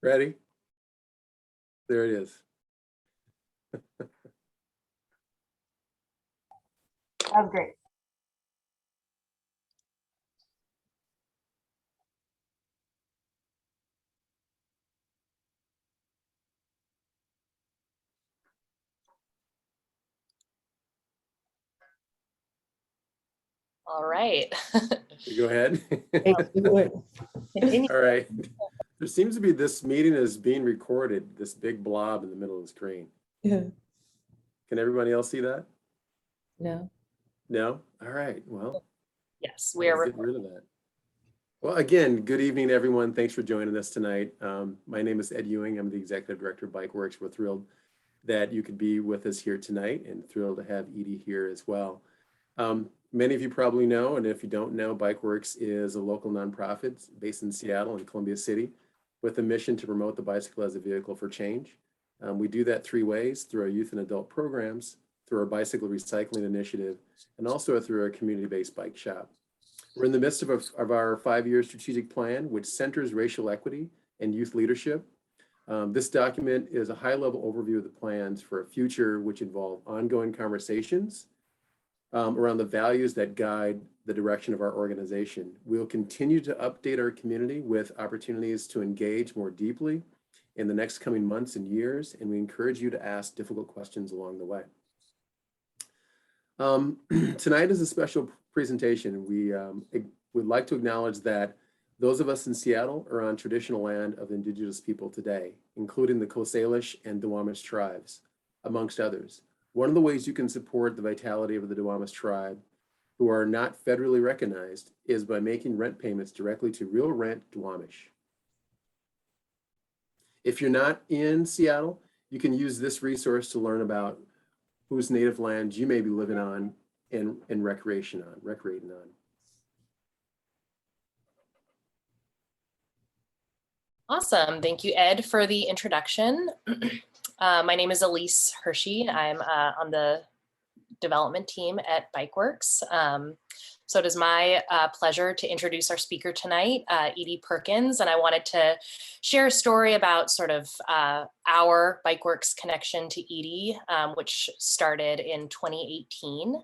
Ready? There it is. That was great. All right. You go ahead. Continue. All right. There seems to be this meeting is being recorded, this big blob in the middle of the screen. Yeah. Can everybody else see that? No. No? All right. Well, Yes, we are. get rid of that. Well, again, good evening, everyone. Thanks for joining us tonight. My name is Ed Ewing. I'm the Executive Director of BikeWorks. We're thrilled that you could be with us here tonight and thrilled to have Edie here as well. Many of you probably know, and if you don't know, BikeWorks is a local nonprofit based in Seattle and Columbia City with a mission to promote the bicycle as a vehicle for change. We do that three ways: through our youth and adult programs, through our bicycle recycling initiative, and also through our community-based bike shop. We're in the midst of our 5-year strategic plan, which centers racial equity and youth leadership. This document is a high-level overview of the plans for a future which involve ongoing conversations around the values that guide the direction of our organization. We'll continue to update our community with opportunities to engage more deeply in the next coming months and years, and we encourage you to ask difficult questions along the way. Tonight is a special presentation. We would like to acknowledge that those of us in Seattle are on traditional land of Indigenous people today, including the Coast Salish and Duwamish tribes, amongst others. One of the ways you can support the vitality of the Duwamish tribe, who are not federally recognized, is by making rent payments directly to Real Rent Duwamish. If you're not in Seattle, you can use this resource to learn about whose native lands you may be living on and recreating on. Awesome. Thank you, Ed, for the introduction. My name is Elise Hershey. I'm on the development team at BikeWorks. So it is my pleasure to introduce our speaker tonight, Edie Perkins, and I wanted to share a story about sort of our BikeWorks connection to Edie, which started in 2018.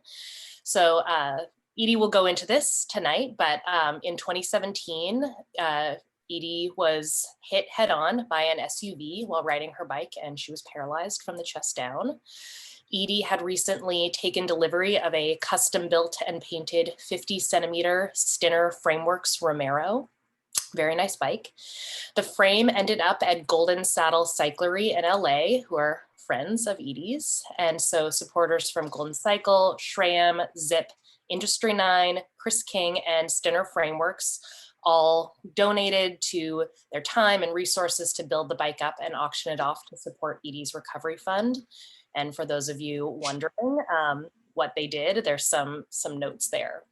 So Edie will go into this tonight, but in 2017, Edie was hit head on by an SUV while riding her bike, and she was paralyzed from the chest down. Edie had recently taken delivery of a custom built and painted 50-centimeter Stinner Frameworks Romero. Very nice bike. The frame ended up at Golden Saddle Cyclery in LA, who are friends of Edie's. And so supporters from Golden Cycle, Shram, Zip, Industry 9, Chris King, and Stinner Frameworks all donated to their time and resources to build the bike up and auction it off to support Edie's recovery fund. And for those of you wondering what they did, there's some notes there.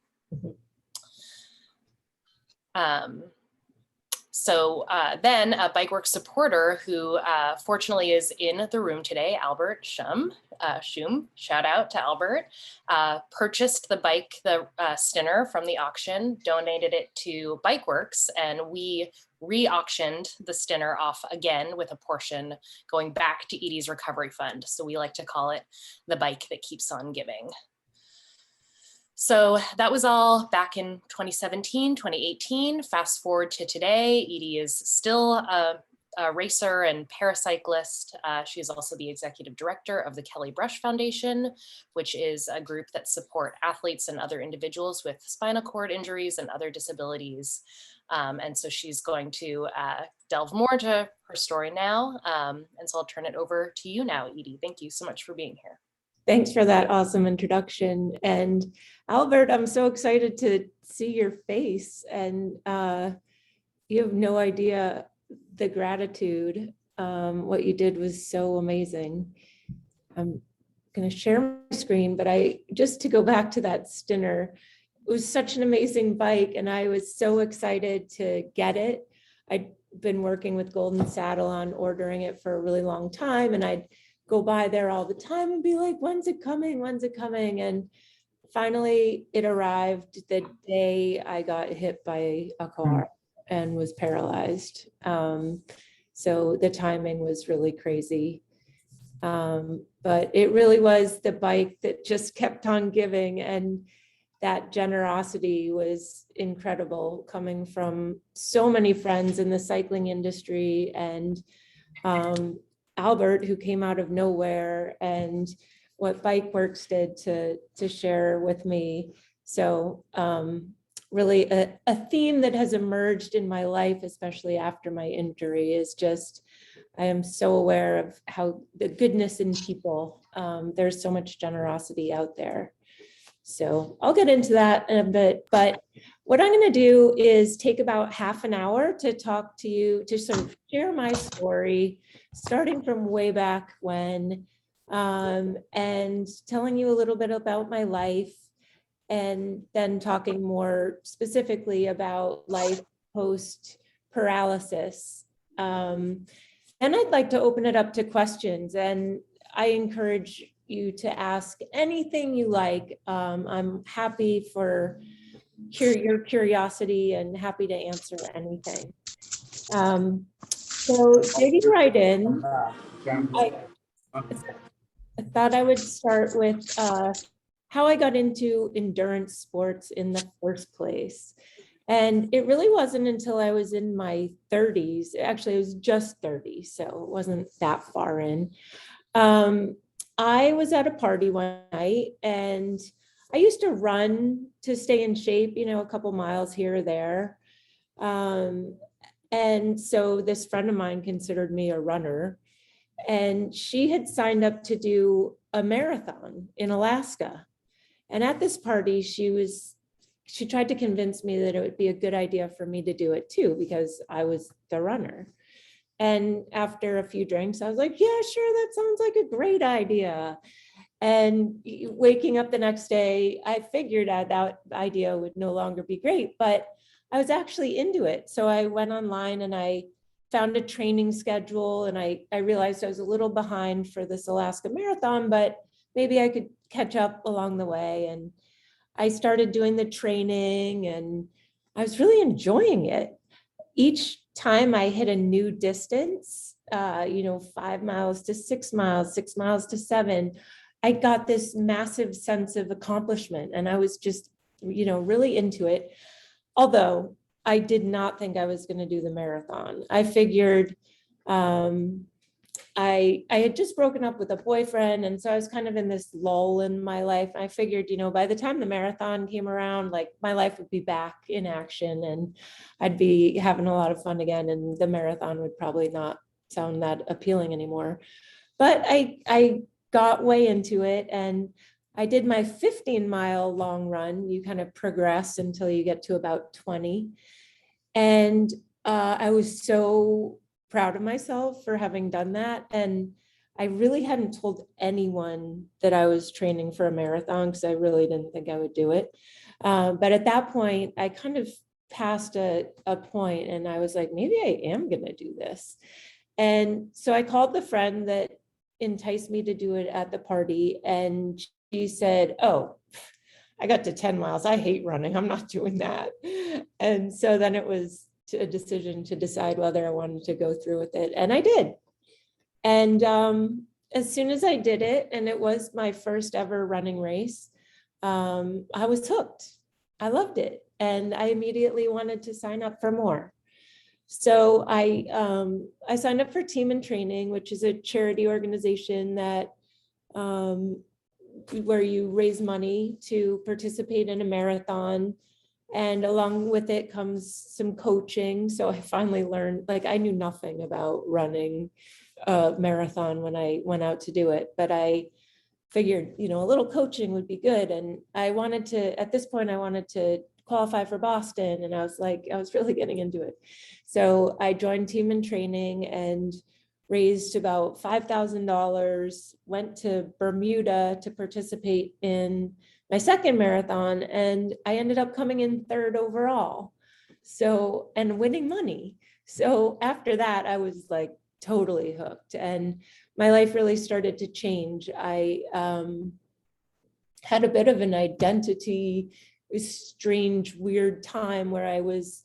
So then a BikeWorks supporter who fortunately is in the room today, Albert Schum, shout out to Albert, purchased the bike, the Stinner from the auction, donated it to BikeWorks, and we re-auctioned the Stinner off again with a portion going back to Edie's recovery fund. So we like to call it the bike that keeps on giving. So that was all back in 2017, 2018. Fast forward to today, Edie is still a racer and paracyclist. She is also the executive director of the Kelly Brush Foundation, which is a group that support athletes and other individuals with spinal cord injuries and other disabilities. And so she's going to delve more into her story now. And so I'll turn it over to you now, Edie. Thank you so much for being here. Thanks for that awesome introduction. And Albert, I'm so excited to see your face, and you have no idea the gratitude. What you did was so amazing. I'm going to share my screen, but just to go back to that Stinner, it was such an amazing bike, and I was so excited to get it. I'd been working with Golden Saddle on ordering it for a really long time, and I'd go by there all the time and be like, when's it coming? When's it coming? And finally it arrived the day I got hit by a car and was paralyzed. So the timing was really crazy. But it really was the bike that just kept on giving, and that generosity was incredible, coming from so many friends in the cycling industry, and Albert, who came out of nowhere, and what Bikeworks did to share with me. So really a theme that has emerged in my life, especially after my injury, is just, I am so aware of how the goodness in people, there's so much generosity out there. So I'll get into that in a bit, but what I'm going to do is take about half an hour to talk to you, to sort of share my story, starting from way back when, and telling you a little bit about my life, and then talking more specifically about life post paralysis. And I'd like to open it up to questions, and I encourage you to ask anything you like. I'm happy for your curiosity and happy to answer anything. So digging right in, I thought I would start with how I got into endurance sports in the first place. And it really wasn't until I was in my 30s. Actually, it was just 30, so it wasn't that far in. I was at a party one night, and I used to run to stay in shape, a couple miles here or there. And so this friend of mine considered me a runner, and she had signed up to do a marathon in Alaska. And at this party, she tried to convince me that it would be a good idea for me to do it too, because I was the runner. And after a few drinks, I was like, yeah, sure, that sounds like a great idea. And waking up the next day, I figured that idea would no longer be great, but I was actually into it. So I went online and I found a training schedule, and I realized I was a little behind for this Alaska marathon, but maybe I could catch up along the way. And I started doing the training, and I was really enjoying it. Each time I hit a new distance, 5 miles to 6 miles, 6 miles to 7, I got this massive sense of accomplishment, and I was just, really into it. Although I did not think I was going to do the marathon. I figured I had just broken up with a boyfriend, and so I was kind of in this lull in my life. I figured, by the time the marathon came around, like my life would be back in action, and I'd be having a lot of fun again, and the marathon would probably not sound that appealing anymore. But I got way into it, and I did my 15-mile long run. You kind of progress until you get to about 20. And I was so proud of myself for having done that. And I really hadn't told anyone that I was training for a marathon, because I really didn't think I would do it. But at that point, I kind of passed a point, and I was like, maybe I am going to do this. And so I called the friend that enticed me to do it at the party, and she said, oh, I got to 10 miles. I hate running. I'm not doing that. And so then it was a decision to decide whether I wanted to go through with it. And I did. And as soon as I did it, and it was my first ever running race, I was hooked. I loved it. And I immediately wanted to sign up for more. So I signed up for Team in Training, which is a charity organization that where you raise money to participate in a marathon. And along with it comes some coaching. So I finally learned, I knew nothing about running a marathon when I went out to do it, but I figured, a little coaching would be good. And at this point, I wanted to qualify for Boston. And I was really getting into it. So I joined Team in Training and raised about $5,000, went to Bermuda to participate in my second marathon, and I ended up coming in third overall. So, and winning money. So after that, I was totally hooked, and my life really started to change. I had a bit of an strange, weird time where I was,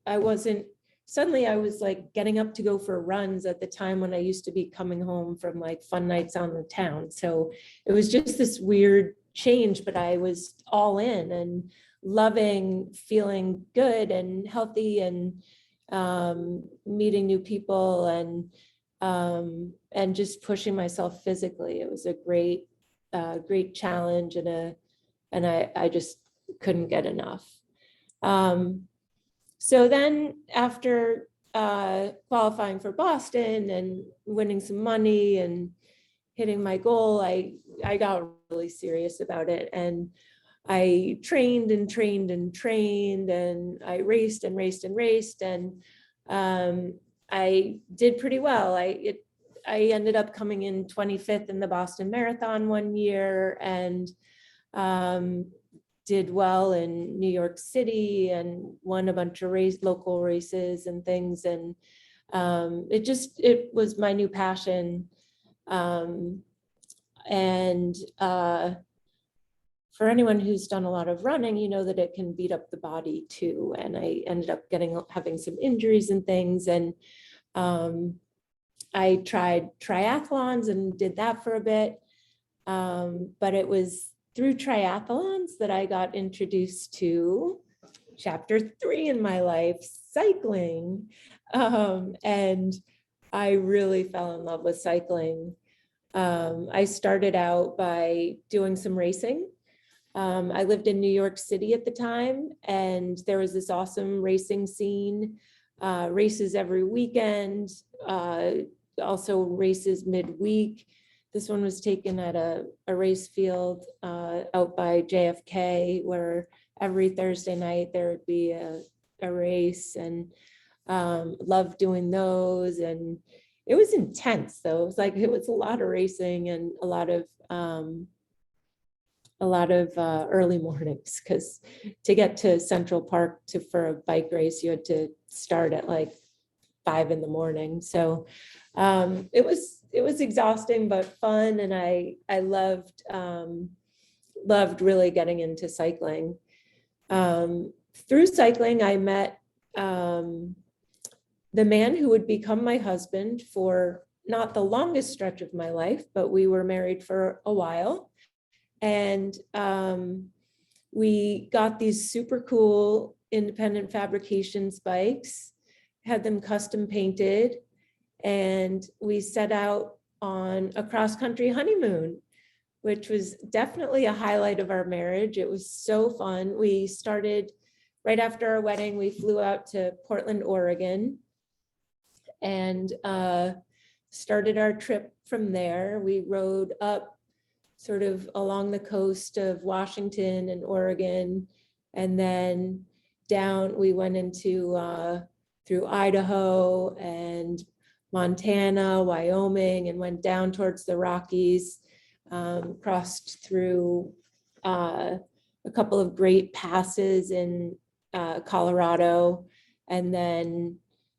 I wasn't suddenly I was like getting up to go for runs at the time when I used to be coming home from like fun nights on the town. So it was just this weird change, but I was all in and loving feeling good and healthy and meeting new people and just pushing myself physically. It was a great challenge and I just couldn't get enough. So then after qualifying for Boston and winning some money and hitting my goal, I got really serious about it. And I trained and trained and trained, and I raced and raced and raced. And I did pretty well. I ended up coming in 25th in the Boston Marathon one year, and did well in New York City and won a bunch of local races and things. And it was my new passion. For anyone who's done a lot of running, you know that it can beat up the body too. And I ended up having some injuries and things. And I tried triathlons and did that for a bit. But it was through triathlons that I got introduced to chapter 3 in my life, cycling. And I really fell in love with cycling. I started out by doing some racing. I lived in New York City at the time, and there was this awesome racing scene, races every weekend, also races midweek. This one was taken at a race field out by JFK, where every Thursday night there would be a race, and loved doing those. And it was intense though. It was a lot of racing and a lot of early mornings, because to get to Central Park for a bike race, you had to start at like 5 a.m. So it was exhausting but fun, and I loved really getting into cycling. Through cycling, I met the man who would become my husband for not the longest stretch of my life, but we were married for a while. And we got these super cool independent fabrications bikes, had them custom painted, and we set out on a cross-country honeymoon, which was definitely a highlight of our marriage. It was so fun. We started right after our wedding. We flew out to Portland, Oregon, and started our trip from there. We rode up sort of along the coast of Washington and Oregon, and then down, we went into through Idaho and Montana, Wyoming, and went down towards the Rockies, crossed through a couple of great passes in Colorado. And then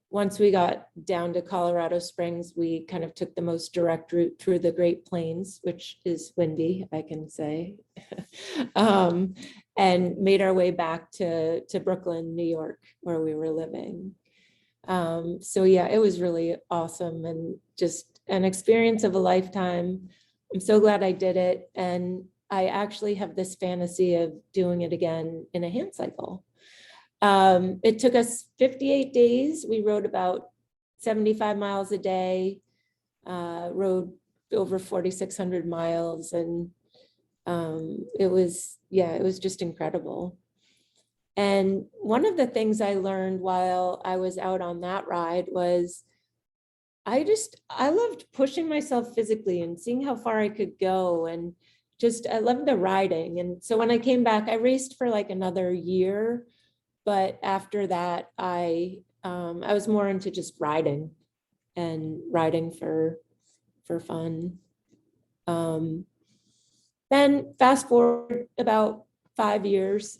once we got down to Colorado Springs, we kind of took the most direct route through the Great Plains, which is windy, I can say, and made our way back to Brooklyn, New York, where we were living. So yeah, it was really awesome and just an experience of a lifetime. I'm so glad I did it. And I actually have this fantasy of doing it again in a hand cycle. It took us 58 days. We rode about 75 miles a day, rode over 4,600 miles. And it was just incredible. And one of the things I learned while I was out on that ride was I loved pushing myself physically and seeing how far I could go. And I loved the riding. And so when I came back, I raced for like another year. But after that, I was more into just riding and riding for fun. Then fast forward about 5 years,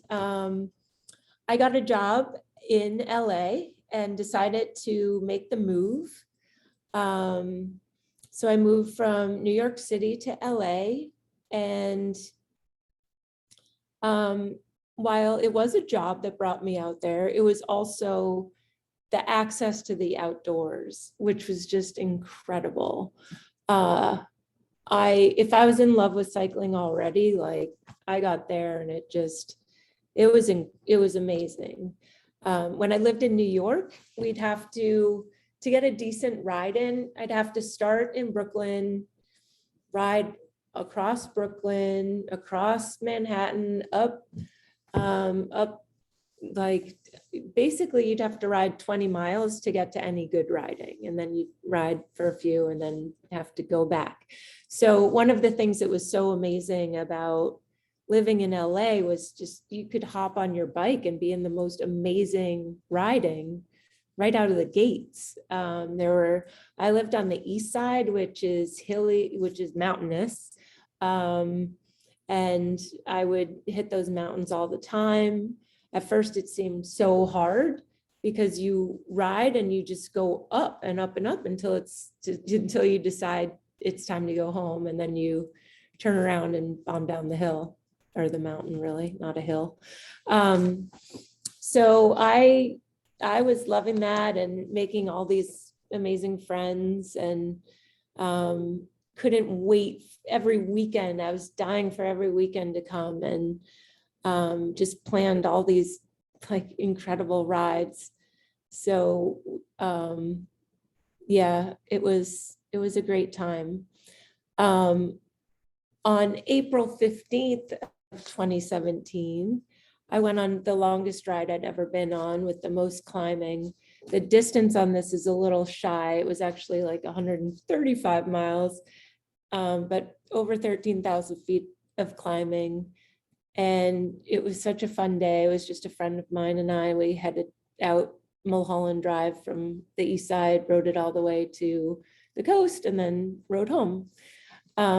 I got a job in LA and decided to make the move. So I moved from New York City to LA, and while it was a job that brought me out there, it was also the access to the outdoors, which was just incredible. If I was in love with cycling already, like I got there and it was amazing. When I lived in New York, we'd have to get a decent ride in, I'd have to start in Brooklyn, ride across Brooklyn, across Manhattan, up, like basically you'd have to ride 20 miles to get to any good riding. And then you'd ride for a few and then have to go back. So one of the things that was so amazing about living in LA was just, you could hop on your bike and be in the most amazing riding right out of the gates. I lived on the east side, which is hilly, which is mountainous. And I would hit those mountains all the time. At first it seemed so hard because you ride and you just go up and up and up until you decide it's time to go home. And then you turn around and bomb down the hill, or the mountain, really, not a hill. So I was loving that and making all these amazing friends, and couldn't wait every weekend. I was dying for every weekend to come, and just planned all these like incredible rides. So yeah, it was a great time. On April 15th of 2017, I went on the longest ride I'd ever been on, with the most climbing. The distance on this is a little shy. It was actually like 135 miles, but over 13,000 feet of climbing. And it was such a fun day. It was just a friend of mine and I, we headed out Mulholland Drive from the east side, rode it all the way to the coast, and then rode home,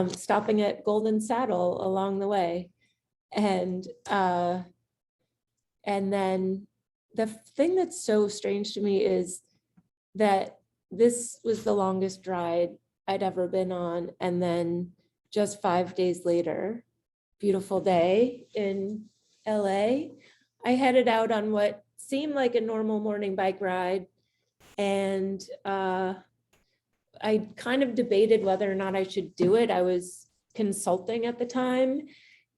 stopping at Golden Saddle along the way. And then the thing that's so strange to me is that this was the longest ride I'd ever been on. And then just 5 days later, beautiful day in LA, I headed out on what seemed like a normal morning bike ride. And I kind of debated whether or not I should do it. I was consulting at the time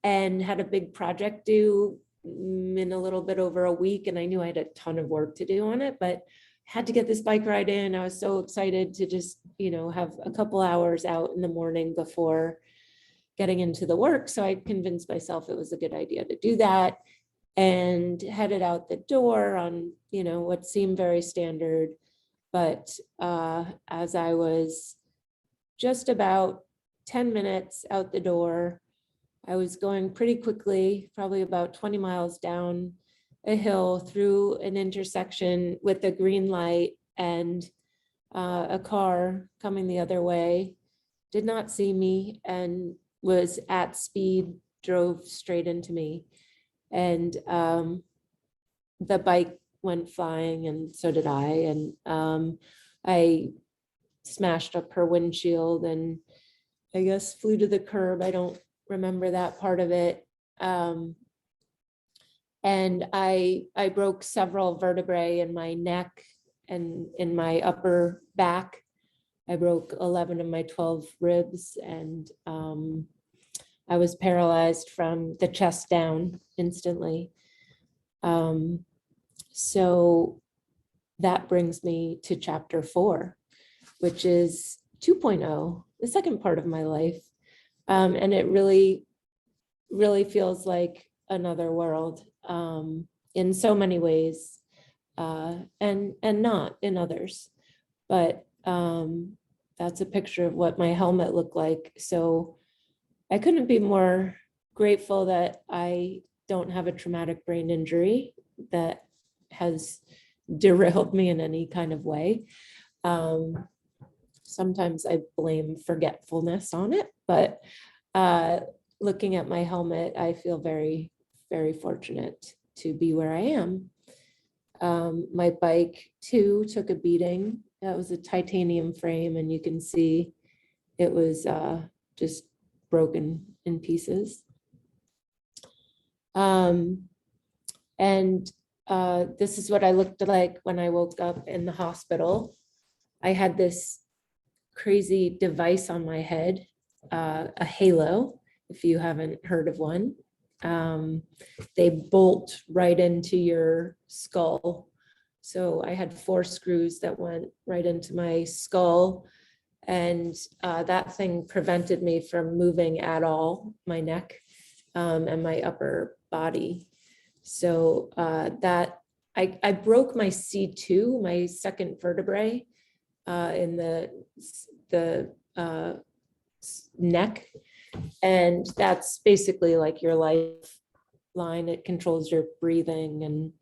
and had a big project due in a little bit over a week. And I knew I had a ton of work to do on it, but had to get this bike ride in. I was so excited to just, have a couple hours out in the morning before getting into the work. So I convinced myself it was a good idea to do that, and headed out the door on, what seemed very standard. But as I was just about 10 minutes out the door, I was going pretty quickly, probably about 20 miles down a hill through an intersection with a green light, and a car coming the other way did not see me and was at speed, drove straight into me. And the bike went flying, and so did I. And I smashed up her windshield and I guess flew to the curb. I don't remember that part of it. And I broke several vertebrae in my neck and in my upper back. I broke 11 of my 12 ribs, and I was paralyzed from the chest down instantly. So that brings me to chapter 4, which is 2.0, the second part of my life. And it really, really feels like another world in so many ways, and not in others. But that's a picture of what my helmet looked like. So I couldn't be more grateful that I don't have a traumatic brain injury that has derailed me in any kind of way. Sometimes I blame forgetfulness on it, but looking at my helmet, I feel very, very fortunate to be where I am. My bike too took a beating. That was a titanium frame, and you can see it was just broken in pieces. And this is what I looked like when I woke up in the hospital. I had this crazy device on my head, a halo, if you haven't heard of one. They bolt right into your skull. So I had 4 screws that went right into my skull, and that thing prevented me from moving at all, my neck and my upper body. So that I broke my C2, my second vertebrae in the neck, and that's basically like your lifeline. It controls your breathing, and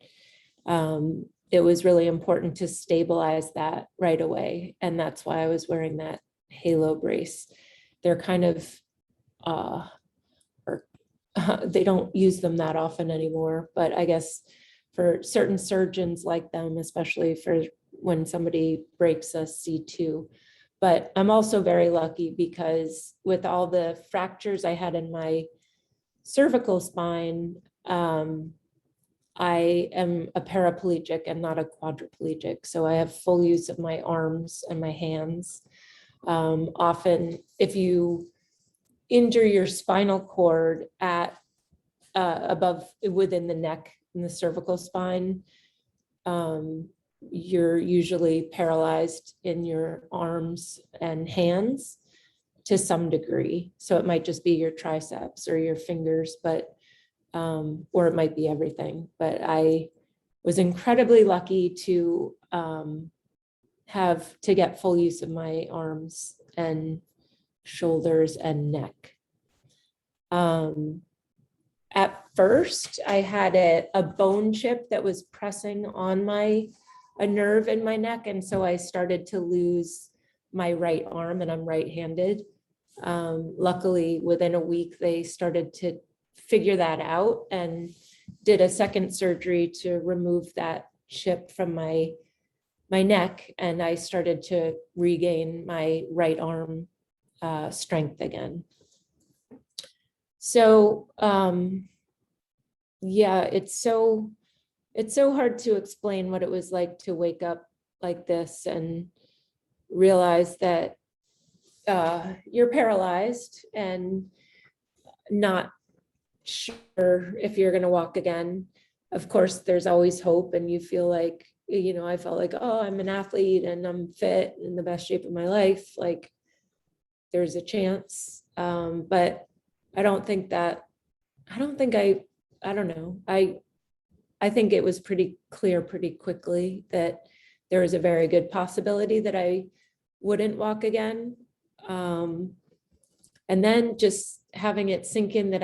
it was really important to stabilize that right away, and that's why I was wearing that halo brace. They're kind of they don't use them that often anymore, but I guess for certain surgeons like them, especially for when somebody breaks a C2. But I'm also very lucky because with all the fractures I had in my cervical spine, I am a paraplegic and not a quadriplegic. So I have full use of my arms and my hands. Often, if you injure your spinal cord at above within the neck in the cervical spine, you're usually paralyzed in your arms and hands to some degree. So it might just be your triceps or your fingers, but or it might be everything. But I was incredibly lucky to get full use of my arms and shoulders and neck. At first, I had a bone chip that was pressing on a nerve in my neck, and so I started to lose my right arm, and I'm right-handed. Luckily, within a week, they started to figure that out and did a second surgery to remove that chip from my neck, and I started to regain my right arm strength again. So yeah, it's so hard to explain what it was like to wake up like this and realize that you're paralyzed and not sure if you're going to walk again. Of course, there's always hope, and you feel like, I felt like, oh, I'm an athlete and I'm fit in the best shape of my life. Like there's a chance. But I don't think I think it was pretty clear pretty quickly that there was a very good possibility that I wouldn't walk again. And then just having it sink in that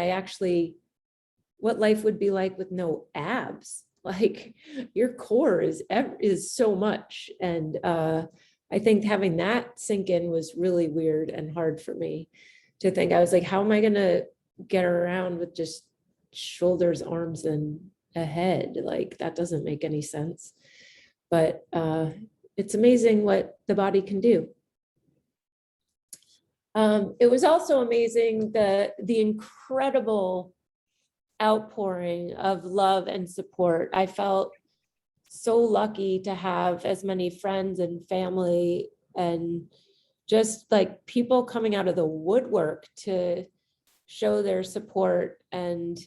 what life would be like with no abs. Like your core is so much. And I think having that sink in was really weird and hard for me to think. I was like, how am I gonna get around with just shoulders, arms, and a head? Like that doesn't make any sense. But it's amazing what the body can do. It was also amazing the incredible outpouring of love and support. I felt so lucky to have as many friends and family and just like people coming out of the woodwork to show their support. And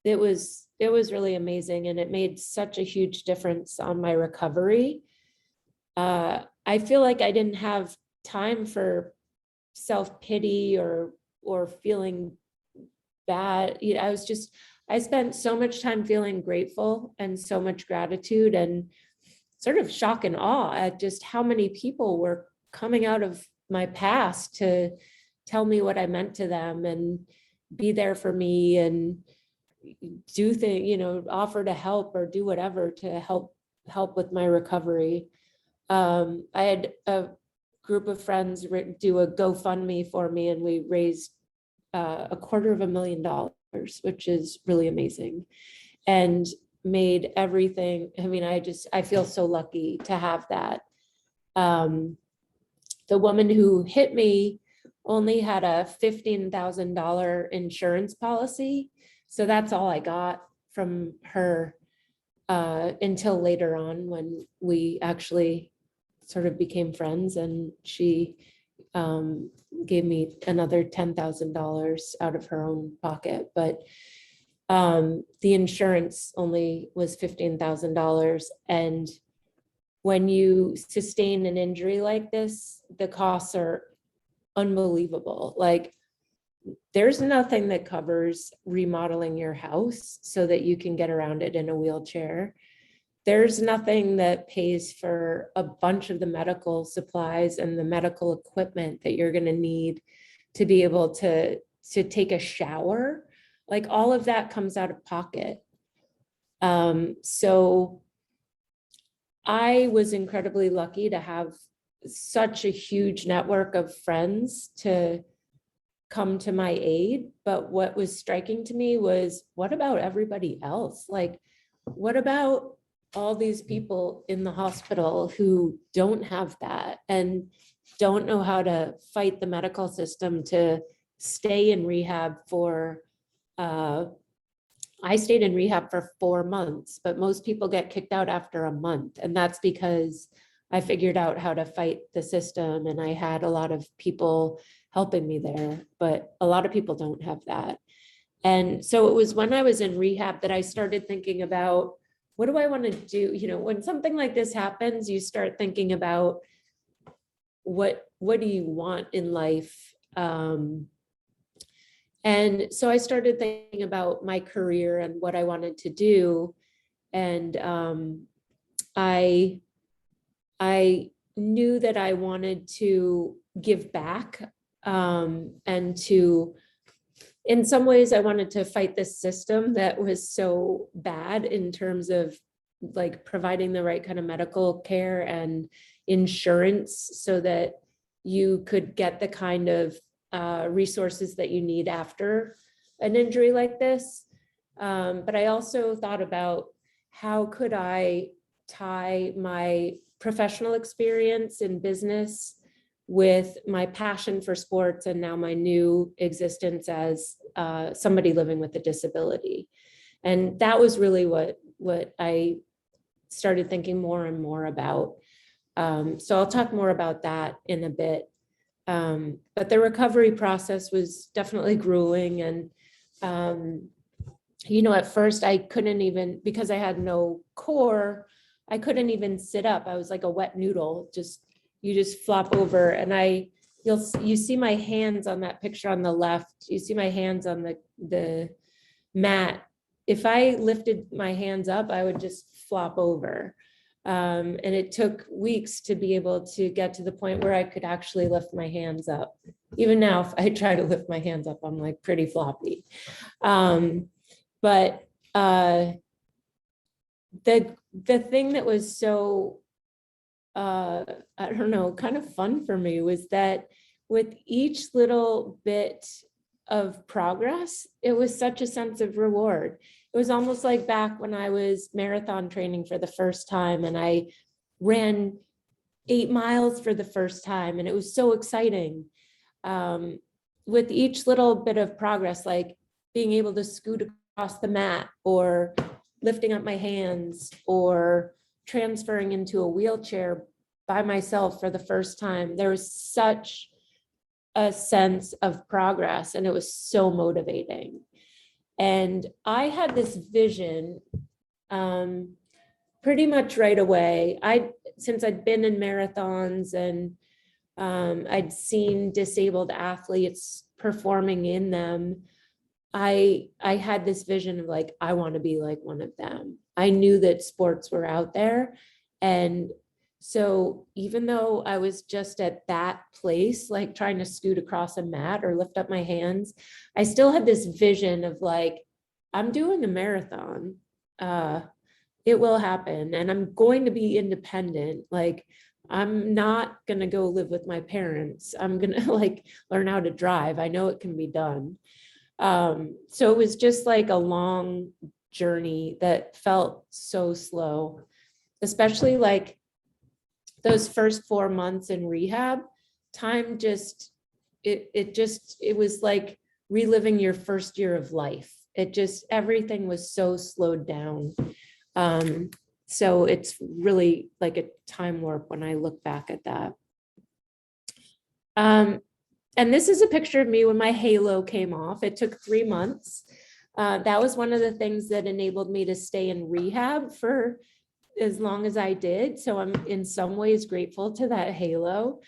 it was really amazing, and it made such a huge difference on my recovery. I feel like I didn't have time for self-pity or feeling bad. I spent so much time feeling grateful and so much gratitude and sort of shock and awe at just how many people were coming out of my past to tell me what I meant to them and be there for me and do things, offer to help or do whatever to help with my recovery. I had a group of friends do a GoFundMe for me, and we raised $250,000, which is really amazing, and made everything. I mean, I feel so lucky to have that. The woman who hit me only had a $15,000 insurance policy. So that's all I got from her. until later on when we actually sort of became friends, and she gave me another $10,000 out of her own pocket. But the insurance only was $15,000. And when you sustain an injury like this, the costs are unbelievable. Like, there's nothing that covers remodeling your house so that you can get around it in a wheelchair. There's nothing that pays for a bunch of the medical supplies and the medical equipment that you're going to need to be able to take a shower. Like, all of that comes out of pocket. So I was incredibly lucky to have such a huge network of friends to come to my aid. But what was striking to me was, what about everybody else? Like, what about all these people in the hospital who don't have that and don't know how to fight the medical system to stay in rehab for, I stayed in rehab for 4 months, but most people get kicked out after a month. And that's because I figured out how to fight the system, and I had a lot of people helping me there, but a lot of people don't have that. And so it was when I was in rehab that I started thinking about, what do I want to do? You know, when something like this happens, you start thinking about what do you want in life? And so I started thinking about my career and what I wanted to do. And I knew that I wanted to give back, and to, in some ways, I wanted to fight this system that was so bad in terms of like providing the right kind of medical care and insurance so that you could get the kind of resources that you need after an injury like this. But I also thought about, how could I tie my professional experience in business with my passion for sports and now my new existence as somebody living with a disability. And that was really what I started thinking more and more about. So I'll talk more about that in a bit. But the recovery process was definitely grueling. And, you know, at first I couldn't even, because I had no core, I couldn't even sit up. I was like a wet noodle, you just flop over. And you see my hands on that picture on the left, you see my hands on the mat. If I lifted my hands up, I would just flop over. And it took weeks to be able to get to the point where I could actually lift my hands up. Even now, if I try to lift my hands up, I'm like pretty floppy. But the thing that was so, I don't know, kind of fun for me was that with each little bit of progress, it was such a sense of reward. It was almost like back when I was marathon training for the first time and I ran 8 miles for the first time, and it was so exciting. With each little bit of progress, like being able to scoot across the mat or lifting up my hands or transferring into a wheelchair by myself for the first time, there was such a sense of progress, and it was so motivating. And I had this vision pretty much right away. Since I'd been in marathons and I'd seen disabled athletes performing in them, I had this vision of like, I want to be like one of them. I knew that sports were out there. And so even though I was just at that place, like trying to scoot across a mat or lift up my hands, I still had this vision of like, I'm doing a marathon. It will happen, and I'm going to be independent. Like, I'm not going to go live with my parents. I'm going to like learn how to drive. I know it can be done. So it was just like a long journey that felt so slow, especially like those first 4 months in rehab. Time just, it was like reliving your first year of life. Everything was so slowed down. So it's really like a time warp when I look back at that. And this is a picture of me when my halo came off. It took 3 months. That was one of the things that enabled me to stay in rehab for as long as I did. So I'm in some ways grateful to that halo.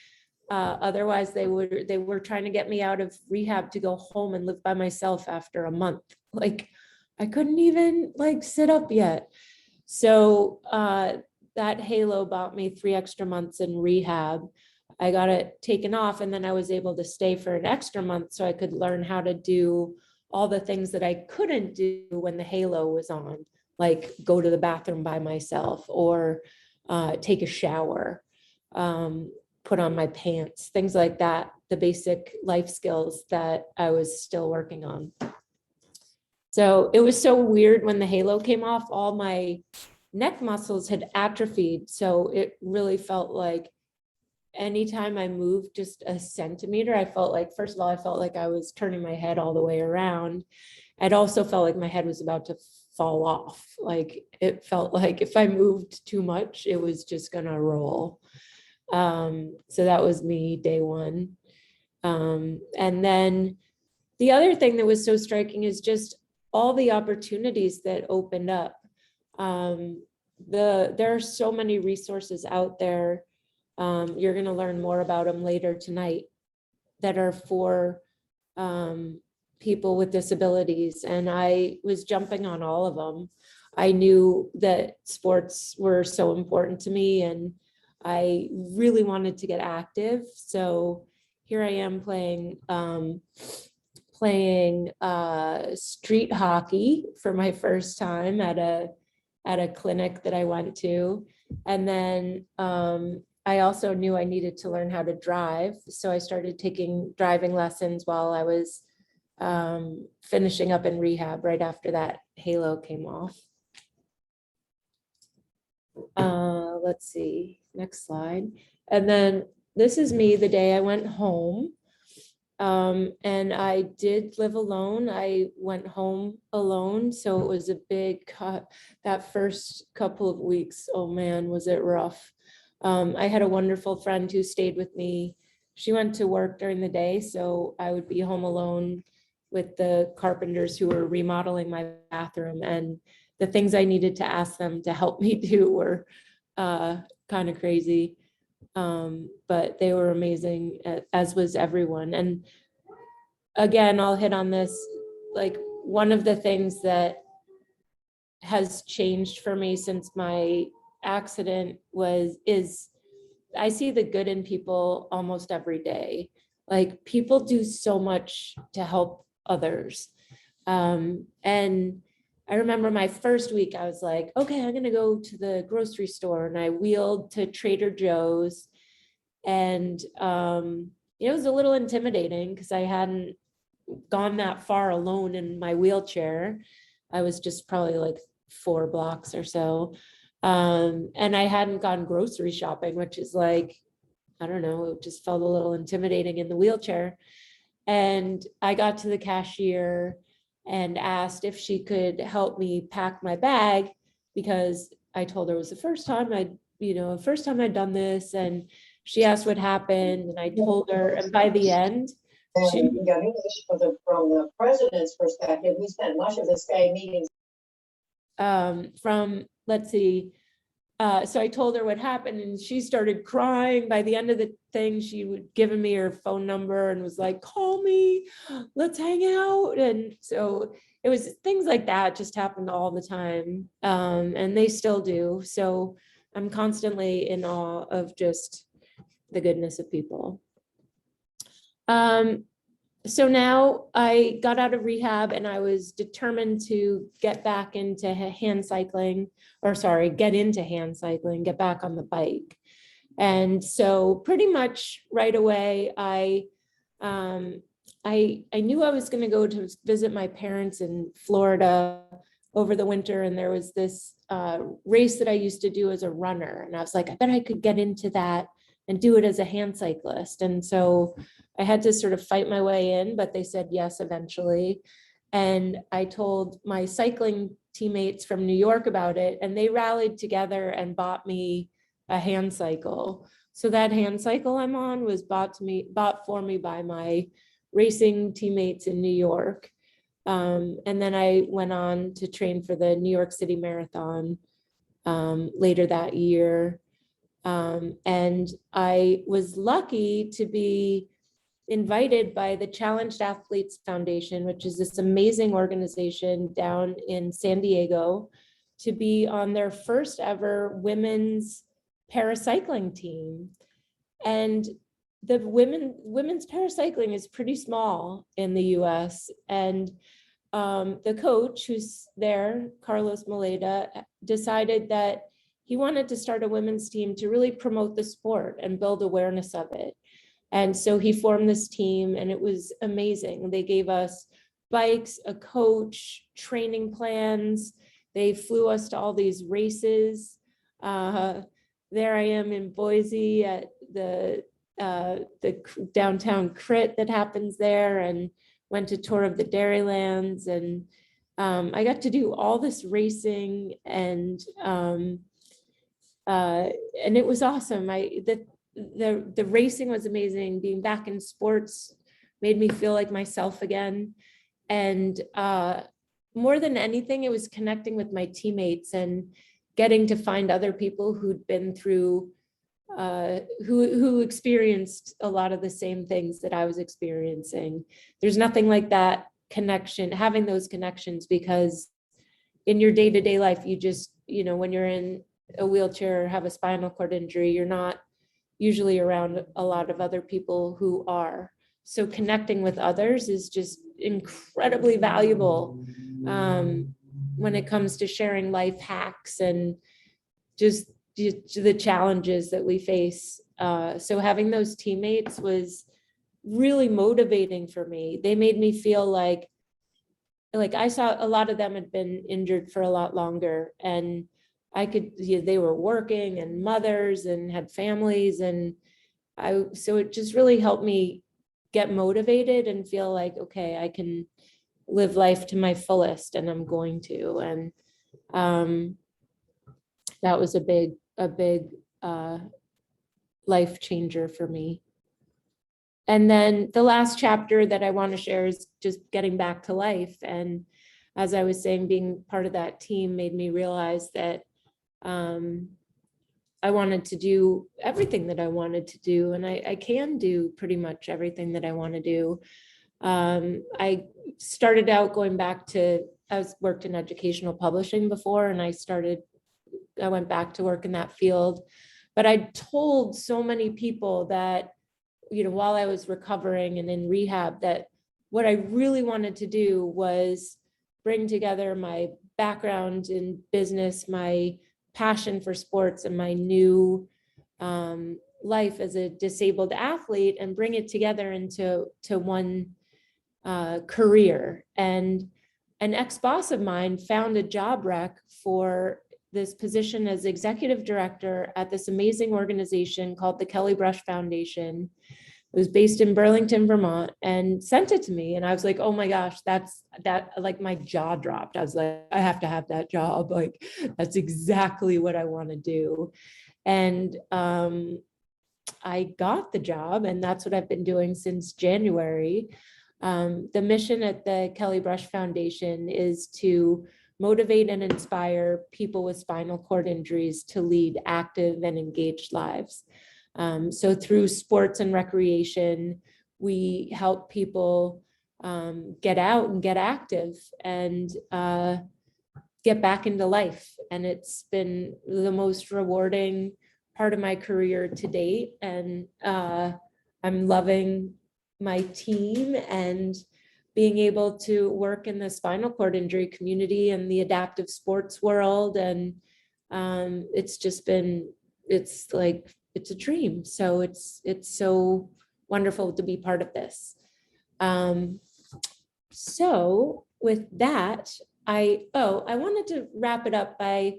Otherwise, they were trying to get me out of rehab to go home and live by myself after a month. Like I couldn't even like sit up yet. So that halo bought me 3 extra months in rehab. I got it taken off, and then I was able to stay for an extra month so I could learn how to do all the things that I couldn't do when the halo was on, like go to the bathroom by myself or take a shower, put on my pants, things like that, the basic life skills that I was still working on. So it was so weird when the halo came off, all my neck muscles had atrophied. So it really felt like anytime I moved just a centimeter, I felt like, first of all, I felt like I was turning my head all the way around. I'd also felt like my head was about to fall off. Like it felt like if I moved too much, it was just gonna roll. So that was me day one. And then the other thing that was so striking is just all the opportunities that opened up. There are so many resources out there. You're going to learn more about them later tonight that are for people with disabilities. And I was jumping on all of them. I knew that sports were so important to me and I really wanted to get active. So here I am playing street hockey for my first time at a clinic that I went to. And then I also knew I needed to learn how to drive. So I started taking driving lessons while I was finishing up in rehab right after that halo came off. Let's see, next slide. And then this is me the day I went home. And I did live alone. I went home alone. So it was a big cut. That first couple of weeks, oh man, was it rough. I had a wonderful friend who stayed with me. She went to work during the day, so I would be home alone with the carpenters who were remodeling my bathroom, and the things I needed to ask them to help me do were kind of crazy. But they were amazing, as was everyone. And again, I'll hit on this, like one of the things that has changed for me since my accident is I see the good in people almost every day. Like people do so much to help others. And I remember my first week, I was like, okay, I'm gonna go to the grocery store, and I wheeled to Trader Joe's. And it was a little intimidating because I hadn't gone that far alone in my wheelchair. I was just probably like 4 blocks or so. And I hadn't gone grocery shopping, which is like, I don't know, it just felt a little intimidating in the wheelchair. And I got to the cashier and asked if she could help me pack my bag, because I told her it was the first time I'd done this. And she asked what happened, and I told her, and by the end, from the president's perspective, we spent much of this day meetings. Let's see. So I told her what happened, and she started crying. By the end of the thing, she would given me her phone number and was like, call me, let's hang out. And so it was things like that just happened all the time. And they still do. So I'm constantly in awe of just the goodness of people. So now I got out of rehab and I was determined to get back into hand cycling, get back on the bike. And so pretty much right away, I knew I was going to go to visit my parents in Florida over the winter. And there was this race that I used to do as a runner. And I was like, I bet I could get into that and do it as a hand cyclist. And so I had to sort of fight my way in, but they said yes eventually. And I told my cycling teammates from New York about it, and they rallied together and bought me a hand cycle. So that hand cycle I'm on was bought for me by my racing teammates in New York. And then I went on to train for the New York City Marathon later that year. And I was lucky to be invited by the Challenged Athletes Foundation, which is this amazing organization down in San Diego, to be on their first ever women's paracycling team. And the women's paracycling is pretty small in the US. And the coach who's there, Carlos Moleda, decided that he wanted to start a women's team to really promote the sport and build awareness of it. And so he formed this team, and it was amazing. They gave us bikes, a coach, training plans. They flew us to all these races. There I am in Boise at the downtown crit that happens there, and went to tour of the Dairylands, and I got to do all this racing, and it was awesome. The racing was amazing. Being back in sports made me feel like myself again. And more than anything, it was connecting with my teammates and getting to find other people who'd been through, who experienced a lot of the same things that I was experiencing. There's nothing like that connection, having those connections, because in your day-to-day life, you just, when you're in a wheelchair or have a spinal cord injury, you're not usually around a lot of other people who are. So connecting with others is just incredibly valuable when it comes to sharing life hacks and just the challenges that we face. So having those teammates was really motivating for me. They made me feel like I saw a lot of them had been injured for a lot longer, and they were working and mothers and had families, and so it just really helped me get motivated and feel like, okay, I can live life to my fullest, and I'm going to. And that was a big life changer for me. And then the last chapter that I want to share is just getting back to life. And as I was saying, being part of that team made me realize that I wanted to do everything that I wanted to do, and I can do pretty much everything that I want to do. I started out going back to, I worked in educational publishing before, and I went back to work in that field. But I told so many people that, while I was recovering and in rehab, that what I really wanted to do was bring together my background in business, my passion for sports, and my new life as a disabled athlete, and bring it together into one career. And an ex-boss of mine found a job rec for this position as executive director at this amazing organization called the Kelly Brush Foundation. It was based in Burlington, Vermont, and sent it to me. And I was like, oh my gosh, like my jaw dropped. I was like, I have to have that job. Like, that's exactly what I want to do. And I got the job, and that's what I've been doing since January. The mission at the Kelly Brush Foundation is to motivate and inspire people with spinal cord injuries to lead active and engaged lives. So through sports and recreation, we help people get out and get active and get back into life. And it's been the most rewarding part of my career to date. And I'm loving my team and being able to work in the spinal cord injury community and the adaptive sports world. And it's a dream. So it's so wonderful to be part of this. So with that, I wanted to wrap it up by,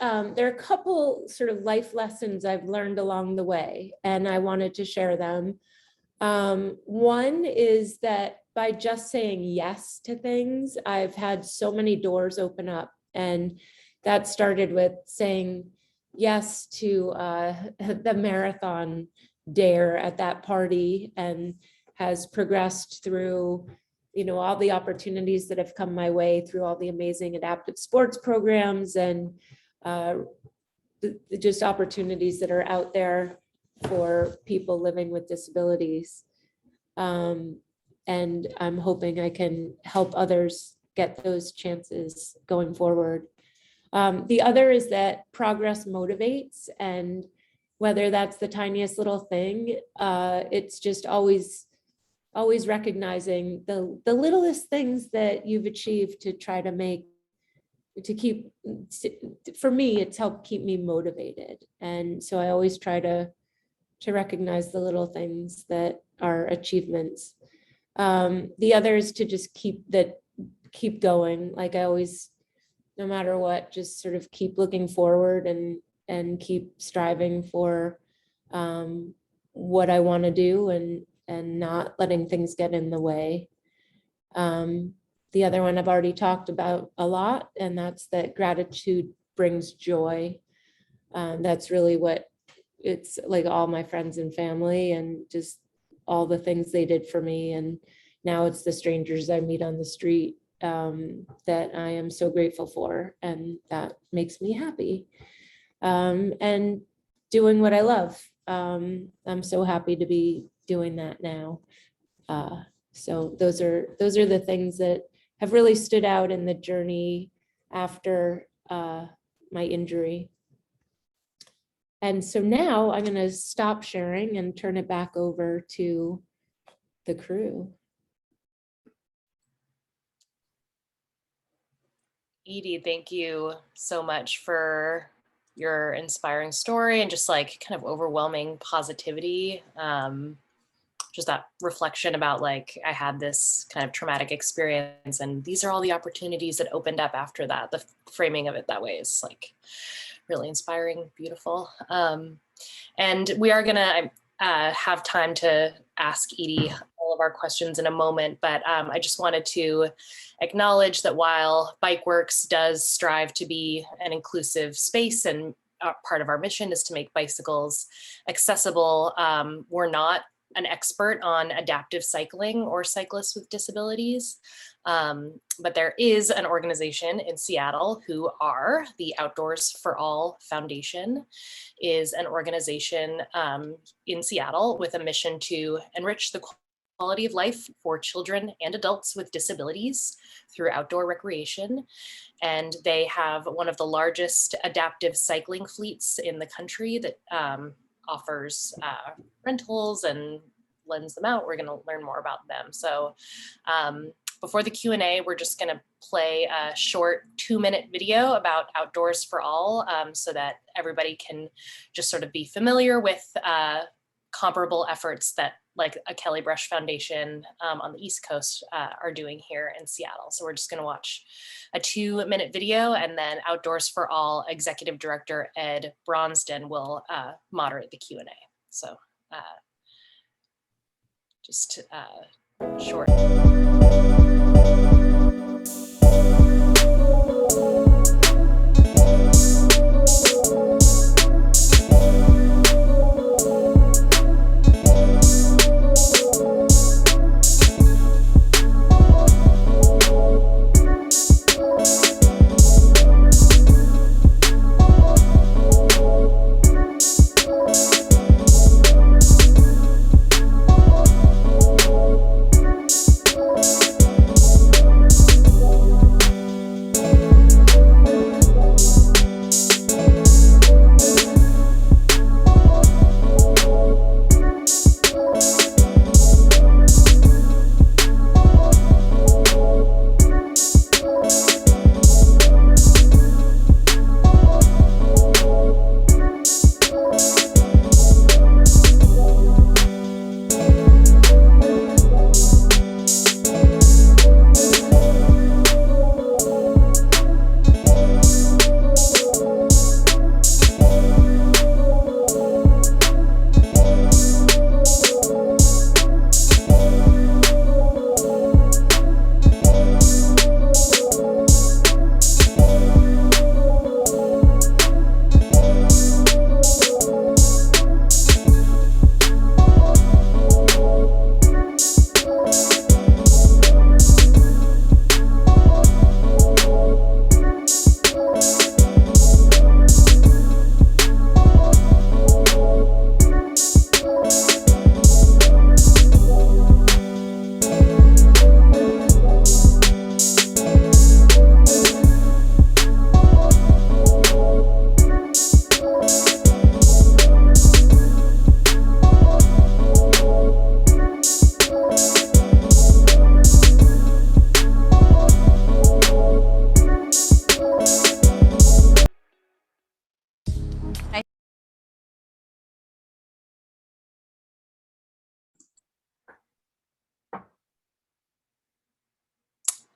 there are a couple sort of life lessons I've learned along the way, and I wanted to share them. One is that by just saying yes to things, I've had so many doors open up. And that started with saying yes to the marathon dare at that party, and has progressed through, all the opportunities that have come my way through all the amazing adaptive sports programs, and just opportunities that are out there for people living with disabilities. And I'm hoping I can help others get those chances going forward. The other is that progress motivates, and whether that's the tiniest little thing, it's just always recognizing the littlest things that you've achieved to try to keep, for me, it's helped keep me motivated. And so I always try to recognize the little things that are achievements. The other is to just keep going. Like I always, no matter what, just sort of keep looking forward and keep striving for what I want to do, and not letting things get in the way. The other one I've already talked about a lot, and that's that gratitude brings joy. That's really what it's like, all my friends and family, and just all the things they did for me. And now it's the strangers I meet on the street that I am so grateful for, and that makes me happy. And doing what I love. I'm so happy to be doing that now. So those are the things that have really stood out in the journey after my injury. And so now I'm going to stop sharing and turn it back over to the crew. Edie, thank you so much for your inspiring story and just like kind of overwhelming positivity. Just that reflection about like, I had this kind of traumatic experience and these are all the opportunities that opened up after that. The framing of it that way is like really inspiring, beautiful. And we are gonna have time to ask Edie all of our questions in a moment, but I just wanted to acknowledge that while BikeWorks does strive to be an inclusive space, and part of our mission is to make bicycles accessible, we're not an expert on adaptive cycling or cyclists with disabilities. But there is an organization in Seattle who are the Outdoors for All Foundation, is an organization in Seattle with a mission to enrich the quality of life for children and adults with disabilities through outdoor recreation. And they have one of the largest adaptive cycling fleets in the country that offers rentals and lends them out. We're going to learn more about them. So before the Q&A, we're just going to play a short 2-minute video about Outdoors for All, so that everybody can just sort of be familiar with comparable efforts that like a Kelly Brush Foundation on the East Coast are doing here in Seattle. So we're just going to watch a 2-minute video, and then Outdoors for All Executive Director Ed Brondson will moderate the Q&A. So just short.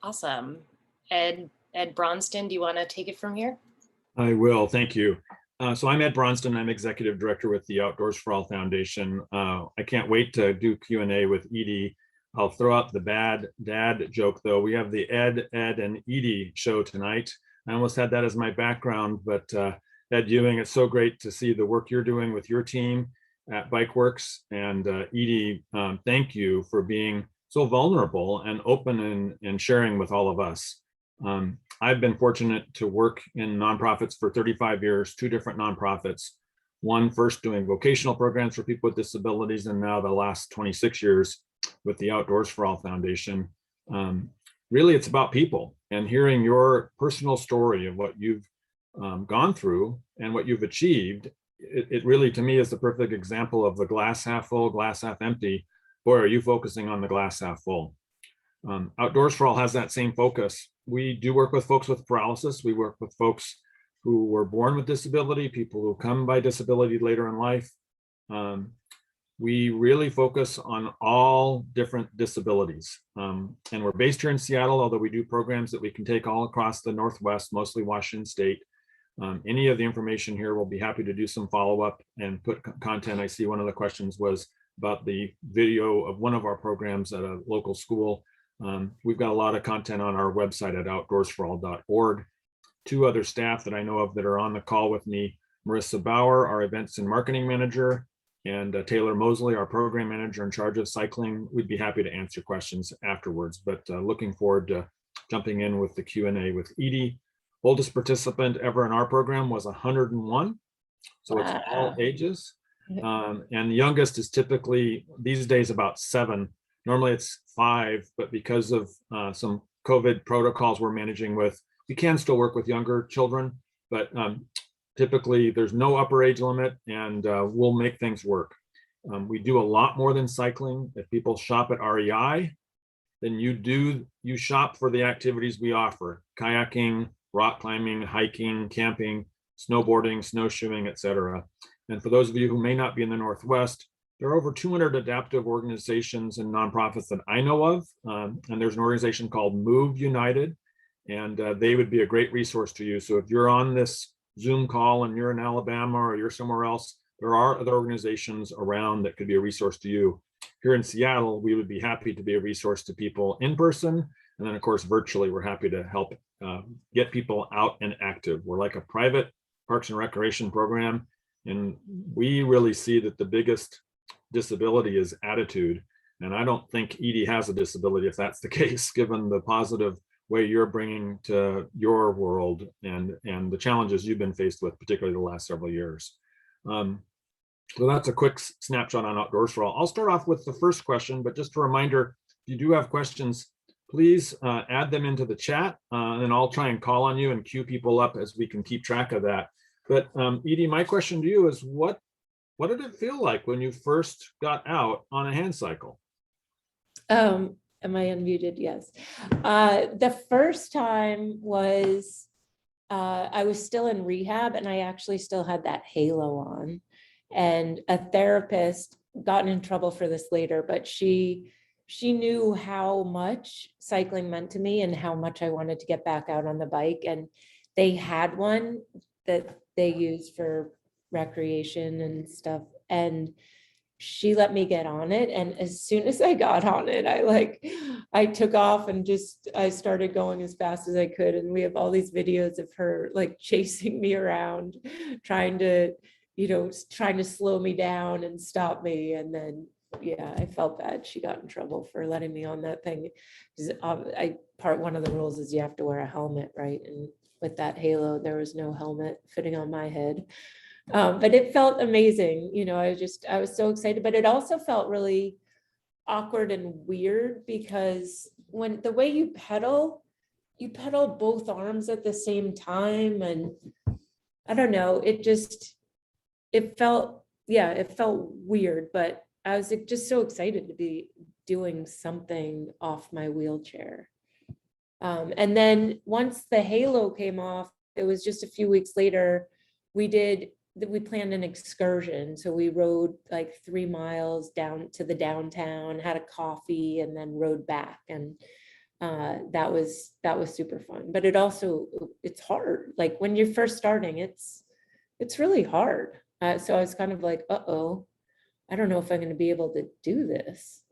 Awesome. Ed Brondson, do you want to take it from here? I will, thank you. So I'm Ed Brondson. I'm Executive Director with the Outdoors for All Foundation. I can't wait to do Q&A with Edie. I'll throw out the bad dad joke though. We have the Ed, and Edie show tonight. I almost had that as my background, but Ed Ewing, it's so great to see the work you're doing with your team at BikeWorks. And Edie, thank you for being so vulnerable and open and sharing with all of us. I've been fortunate to work in nonprofits for 35 years, 2 different nonprofits. One first doing vocational programs for people with disabilities, and now the last 26 years with the Outdoors for All Foundation. Really, it's about people and hearing your personal story of what you've gone through and what you've achieved. It really, to me, is the perfect example of the glass half full, glass half empty. Boy, are you focusing on the glass half full. Outdoors for All has that same focus. We do work with folks with paralysis. We work with folks who were born with disability, people who come by disability later in life. We really focus on all different disabilities. And we're based here in Seattle, although we do programs that we can take all across the Northwest, mostly Washington State. Any of the information here, we'll be happy to do some follow-up and put content. I see one of the questions was about the video of one of our programs at a local school. We've got a lot of content on our website at outdoorsforall.org. 2 other staff that I know of that are on the call with me, Marissa Bauer, our events and marketing manager, and Taylor Mosley, our program manager in charge of cycling. We'd be happy to answer questions afterwards, but looking forward to jumping in with the Q&A with Edie. Oldest participant ever in our program was 101. So it's all ages. And the youngest is typically these days about 7. Normally it's 5, but because of some COVID protocols we're managing with, we can still work with younger children, but typically there's no upper age limit, and we'll make things work. We do a lot more than cycling. If people shop at REI, then you shop for the activities we offer: kayaking, rock climbing, hiking, camping, snowboarding, snowshoeing, etc. And for those of you who may not be in the Northwest, there are over 200 adaptive organizations and nonprofits that I know of. And there's an organization called Move United, and they would be a great resource to you. So if you're on this Zoom call and you're in Alabama or you're somewhere else, there are other organizations around that could be a resource to you. Here in Seattle, we would be happy to be a resource to people in person. And then of course, virtually, we're happy to help get people out and active. We're like a private parks and recreation program. And we really see that the biggest disability is attitude. And I don't think Edie has a disability if that's the case, given the positive way you're bringing to your world and the challenges you've been faced with, particularly the last several years. So that's a quick snapshot on Outdoors for All. I'll start off with the first question, but just a reminder, if you do have questions, please add them into the chat, and then I'll try and call on you and queue people up as we can keep track of that. But Edie, my question to you is, what did it feel like when you first got out on a hand cycle? Am I unmuted? Yes. The first time was, I was still in rehab, and I actually still had that halo on. And a therapist, gotten in trouble for this later, but she knew how much cycling meant to me and how much I wanted to get back out on the bike. And they had one that they use for recreation and stuff, and she let me get on it. And as soon as I got on it, I took off and I started going as fast as I could. And we have all these videos of her like chasing me around, trying to slow me down and stop me. And then, yeah, I felt bad. She got in trouble for letting me on that thing. One of the rules is you have to wear a helmet, right? And with that halo, there was no helmet fitting on my head. But it felt amazing. I was so excited, but it also felt really awkward and weird, because when the way you pedal both arms at the same time. And I don't know, it felt weird, but I was just so excited to be doing something off my wheelchair. And then once the halo came off, it was just a few weeks later, we planned an excursion. So we rode like 3 miles down to the downtown, had a coffee, and then rode back. And that was super fun. But it's hard. Like when you're first starting, it's really hard. So I was kind of like, uh-oh, I don't know if I'm going to be able to do this.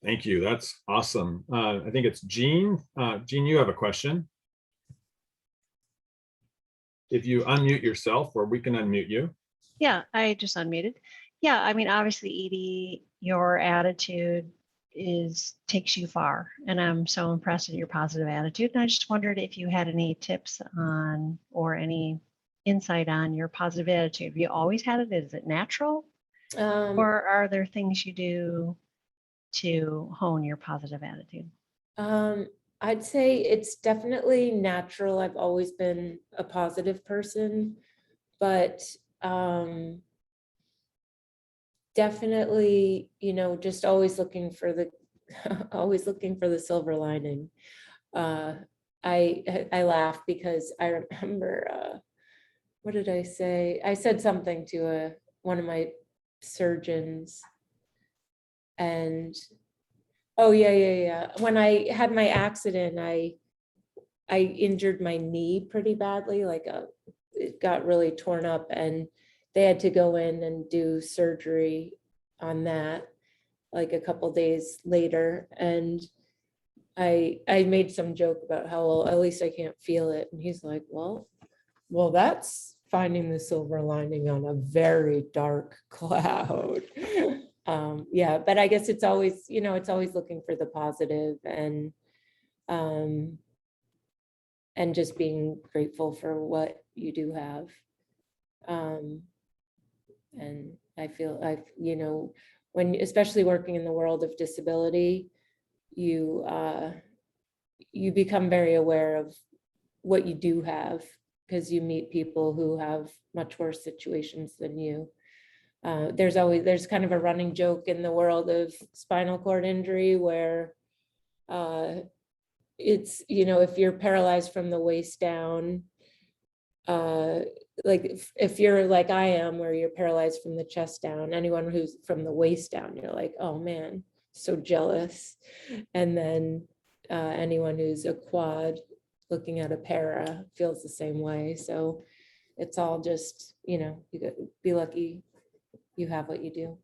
Thank you. That's awesome. I think it's Jean. Jean, you have a question. If you unmute yourself, or we can unmute you. Yeah, I just unmuted. Yeah, I mean, obviously, Edie, your attitude takes you far, and I'm so impressed with your positive attitude. And I just wondered if you had any tips on or any insight on your positive attitude. Have you always had it? Is it natural, or are there things you do to hone your positive attitude? I'd say it's definitely natural. I've always been a positive person, but definitely, just always looking for the always looking for the silver lining. I laugh because I remember what did I say? I said something to one of my surgeons, and oh yeah. When I had my accident, I injured my knee pretty badly. Like it got really torn up, and they had to go in and do surgery on that like a couple days later. And I made some joke about how, well, at least I can't feel it. And he's like, well, that's finding the silver lining on a very dark cloud. Yeah, but I guess it's always, it's always looking for the positive, and just being grateful for what you do have. And I feel when, especially working in the world of disability, you become very aware of what you do have, because you meet people who have much worse situations than you. There's kind of a running joke in the world of spinal cord injury where it's, if you're paralyzed from the waist down, like if you're like I am, where you're paralyzed from the chest down, anyone who's from the waist down, you're like, oh man, so jealous. And then anyone who's a quad looking at a para feels the same way. So it's all just, you be lucky you have what you do.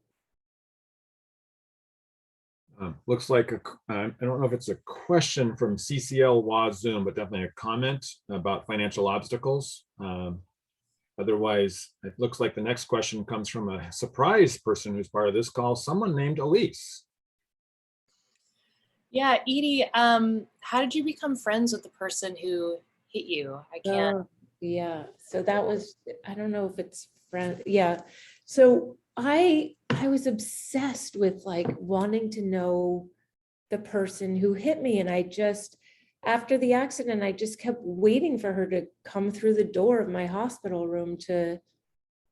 Looks like I don't know if it's a question from CCL Zoom, but definitely a comment about financial obstacles. Otherwise, it looks like the next question comes from a surprise person who's part of this call, someone named Elise. Yeah, Edie, how did you become friends with the person who hit you? I can't. Yeah, so that was, I don't know if it's friend. Yeah, so I was obsessed with like wanting to know the person who hit me, and after the accident, I just kept waiting for her to come through the door of my hospital room to,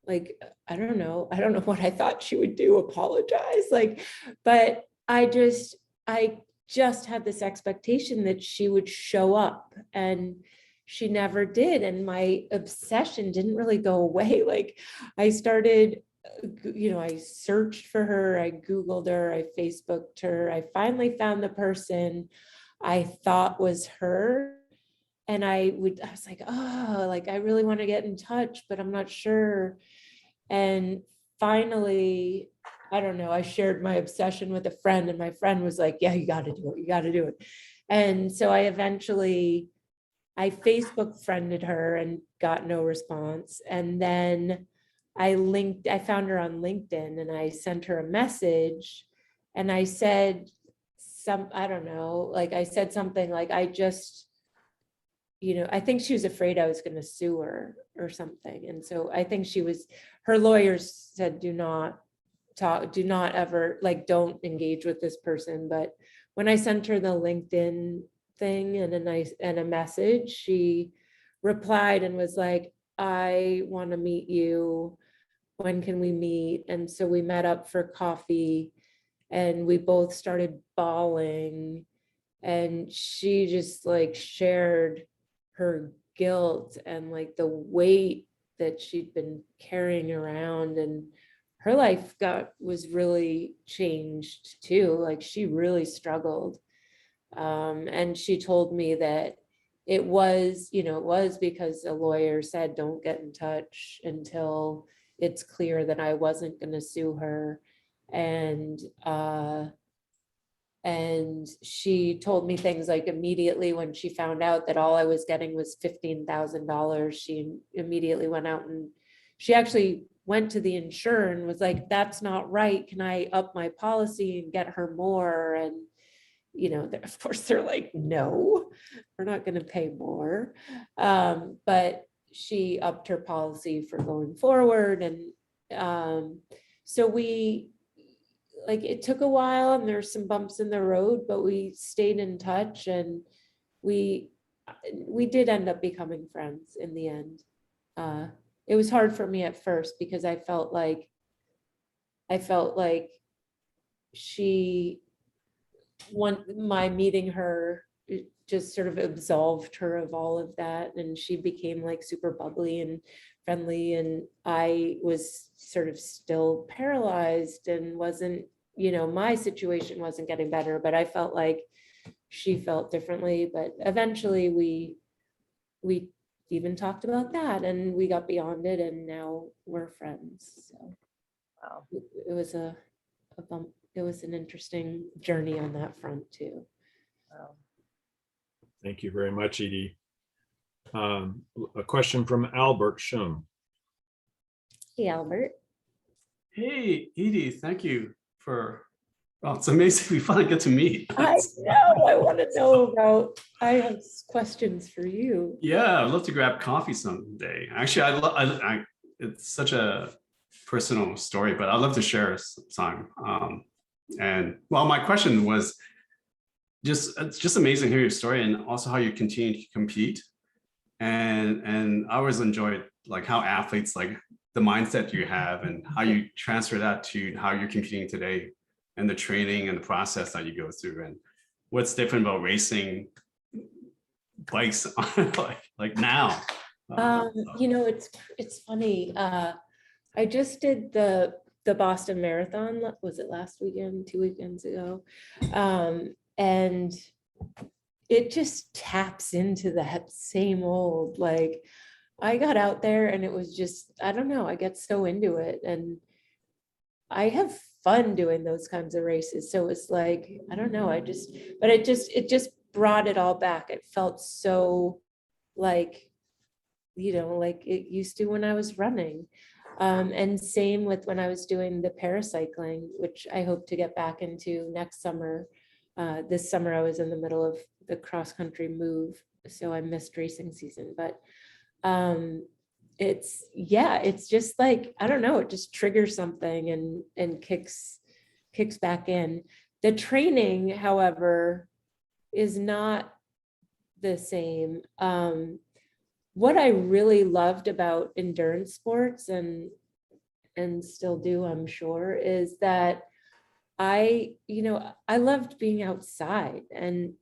like, I don't know what I thought she would do, apologize, but I just had this expectation that she would show up, and she never did. And my obsession didn't really go away. Like I started, I searched for her, I Googled her, I Facebooked her, I finally found the person I thought was her. And I was like, oh, like I really want to get in touch, but I'm not sure. And finally, I don't know, I shared my obsession with a friend, and my friend was like, yeah, you got to do it. You got to do it. And so I Facebook friended her and got no response. And then I found her on LinkedIn, and I sent her a message, and I said I said something like, I think she was afraid I was going to sue her or something. And so I think her lawyers said, do not ever, like, don't engage with this person. But when I sent her the LinkedIn thing and a message, she replied and was like, I want to meet you. When can we meet? And so we met up for coffee, and we both started bawling, and she just like shared her guilt and like the weight that she'd been carrying around, and her life was really changed too. Like she really struggled. And she told me that it was, it was because a lawyer said, don't get in touch until it's clear that I wasn't going to sue her. And she told me things like immediately when she found out that all I was getting was $15,000, she immediately went out and she actually went to the insurer and was like, that's not right. Can I up my policy and get her more? And, of course they're like, no, we're not going to pay more. But she upped her policy for going forward. And so it took a while and there's some bumps in the road, but we stayed in touch and we did end up becoming friends in the end. It was hard for me at first because I felt like my meeting her just sort of absolved her of all of that. And she became like super bubbly and friendly. And I was sort of still paralyzed and wasn't, my situation wasn't getting better, but I felt like she felt differently. But eventually we even talked about that and we got beyond it and now we're friends. So Wow. it was a bump. It was an interesting journey on that front too. Wow. Thank you very much, Edie. A question from Albert Shum. Hey, Albert. Hey, Edie, thank you for, well, it's amazing we finally get to meet. I know, I want to know about, I have questions for you. Yeah, I'd love to grab coffee someday. Actually, it's such a personal story, but I'd love to share some. And well, my question was it's just amazing to hear your story and also how you continue to compete. And I always enjoyed like how athletes, like the mindset you have and how you transfer that to how you're competing today and the training and the process that you go through and what's different about racing bikes like now. It's funny. I just did the Boston Marathon. Was it last weekend, 2 weekends ago? And it just taps into that same old, like I got out there and it was just, I don't know, I get so into it and I have fun doing those kinds of races. So it's like, I don't know, it just brought it all back. It felt so like, like it used to when I was running. And same with when I was doing the paracycling, which I hope to get back into next summer. This summer I was in the middle of the cross country move, so I missed racing season, but it's just like, I don't know, it just triggers something and kicks back in. The training, however, is not the same. What I really loved about endurance sports and still do, I'm sure, is that I loved being outside, and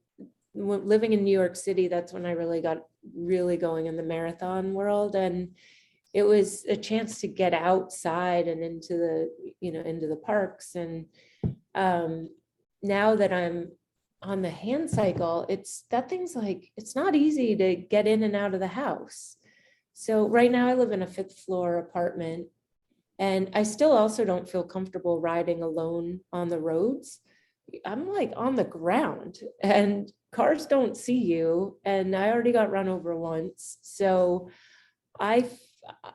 living in New York City, that's when I really got going in the marathon world. And it was a chance to get outside and into the parks. And now that I'm on the hand cycle, it's not easy to get in and out of the house. So right now I live in a 5th floor apartment, and I still also don't feel comfortable riding alone on the roads. I'm like on the ground and cars don't see you. And I already got run over once. So I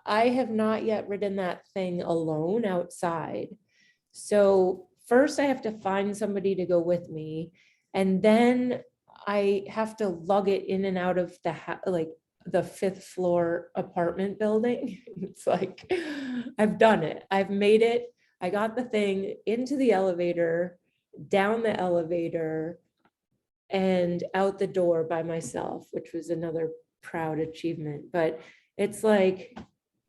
have not yet ridden that thing alone outside. So first I have to find somebody to go with me. And then I have to lug it in and out of the 5th floor apartment building. It's like, I've done it. I've made it. I got the thing into the elevator, down the elevator, and out the door by myself, which was another proud achievement. But it's like,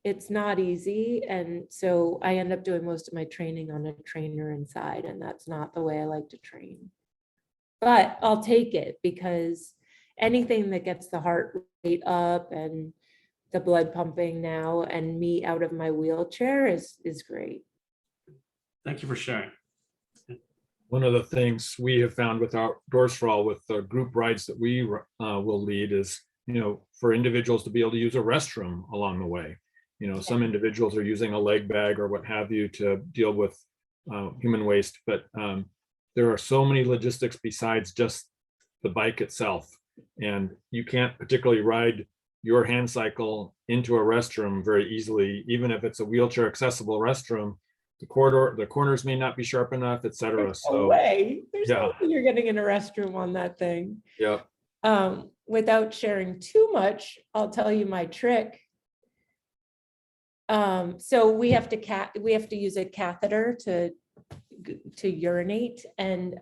it's not easy. And so I end up doing most of my training on a trainer inside, and that's not the way I like to train. But I'll take it, because anything that gets the heart rate up and the blood pumping now and me out of my wheelchair is great. Thank you for sharing. One of the things we have found with Outdoors for All, with the group rides that we will lead, is, for individuals to be able to use a restroom along the way. Some individuals are using a leg bag or what have you to deal with human waste, but there are so many logistics besides just the bike itself. And you can't particularly ride your hand cycle into a restroom very easily, even if it's a wheelchair accessible restroom. The corners may not be sharp enough, etc. There's no way. There's no yeah. way you're getting in a restroom on that thing. Yeah. Without sharing too much, I'll tell you my trick. So we have to use a catheter to urinate, and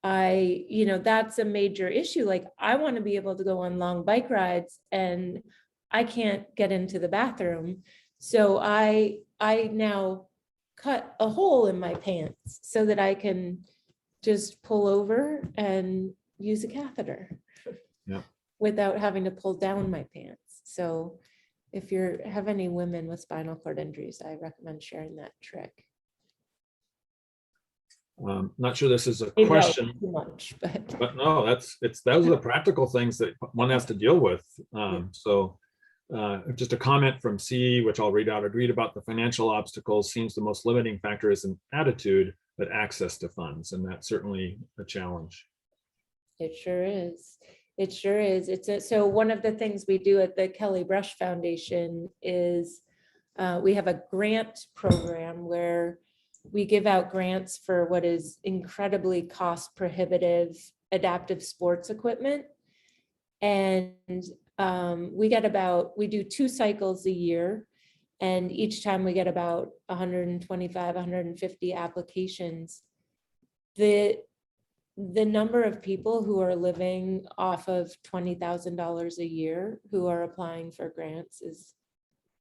that's a major issue. Like, I want to be able to go on long bike rides and I can't get into the bathroom. So I now cut a hole in my pants so that I can just pull over and use a catheter without having to pull down my pants. So if you have any women with spinal cord injuries, I recommend sharing that trick. Not sure this is a Maybe question, too much, but no, those are the practical things that one has to deal with. So just a comment from C, which I'll read out. Agreed about the financial obstacles. Seems the most limiting factor is an attitude, but access to funds, and that's certainly a challenge. It sure is. It sure is. So one of the things we do at the Kelly Brush Foundation is we have a grant program where we give out grants for what is incredibly cost prohibitive adaptive sports equipment. And we do 2 cycles a year. And each time we get about 125, 150 applications. The number of people who are living off of $20,000 a year who are applying for grants is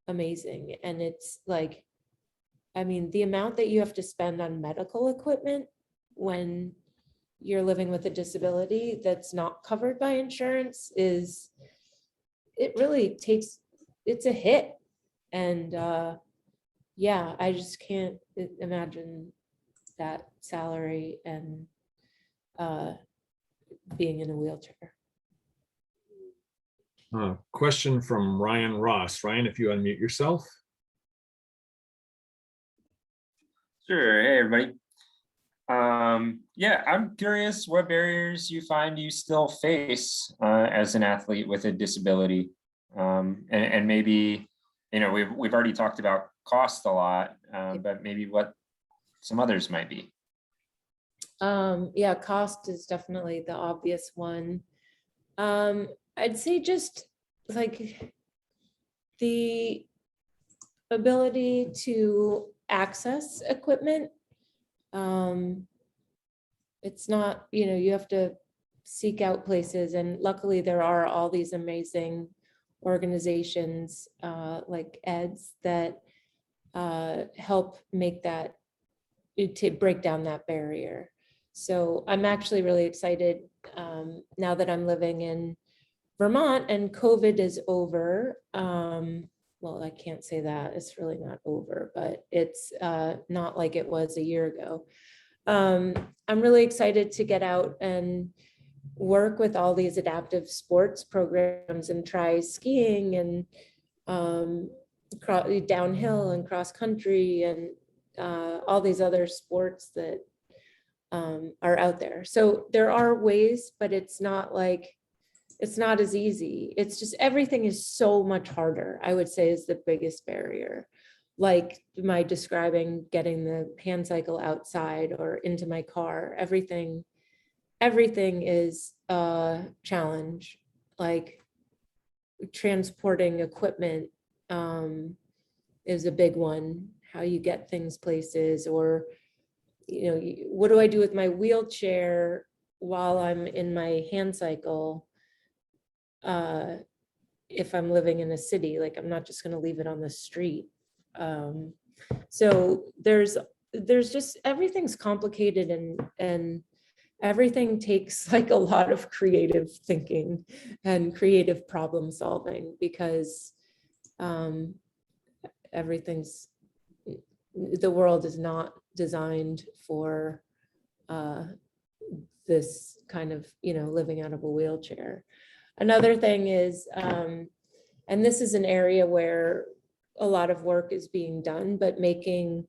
amazing. And it's like, the amount that you have to spend on medical equipment when you're living with a disability that's not covered by insurance it's a hit. And I just can't imagine that salary and being in a wheelchair. Question from Ryan Ross. Ryan, if you unmute yourself. Sure. Hey, everybody. I'm curious what barriers you find you still face as an athlete with a disability, and maybe we've already talked about cost a lot, but maybe what some others might be. Cost is definitely the obvious one. I'd say just like the ability to access equipment. It's not, you have to seek out places, and luckily there are all these amazing organizations like Ed's that help make that, to break down that barrier. So I'm actually really excited now that I'm living in Vermont and COVID is over. Well, I can't say that, it's really not over, but it's not like it was a year ago. I'm really excited to get out and work with all these adaptive sports programs and try skiing and downhill and cross country and all these other sports that are out there. So there are ways, but it's not as easy. It's just everything is so much harder, I would say, is the biggest barrier. Like my describing getting the hand cycle outside or into my car, everything is a challenge. Like transporting equipment is a big one. How you get things places, or what do I do with my wheelchair while I'm in my hand cycle? If I'm living in a city, like I'm not just going to leave it on the street. So there's just, everything's complicated, and everything takes like a lot of creative thinking and creative problem solving, because everything's the world is not designed for this kind of, living out of a wheelchair. Another thing is, and this is an area where a lot of work is being done, but making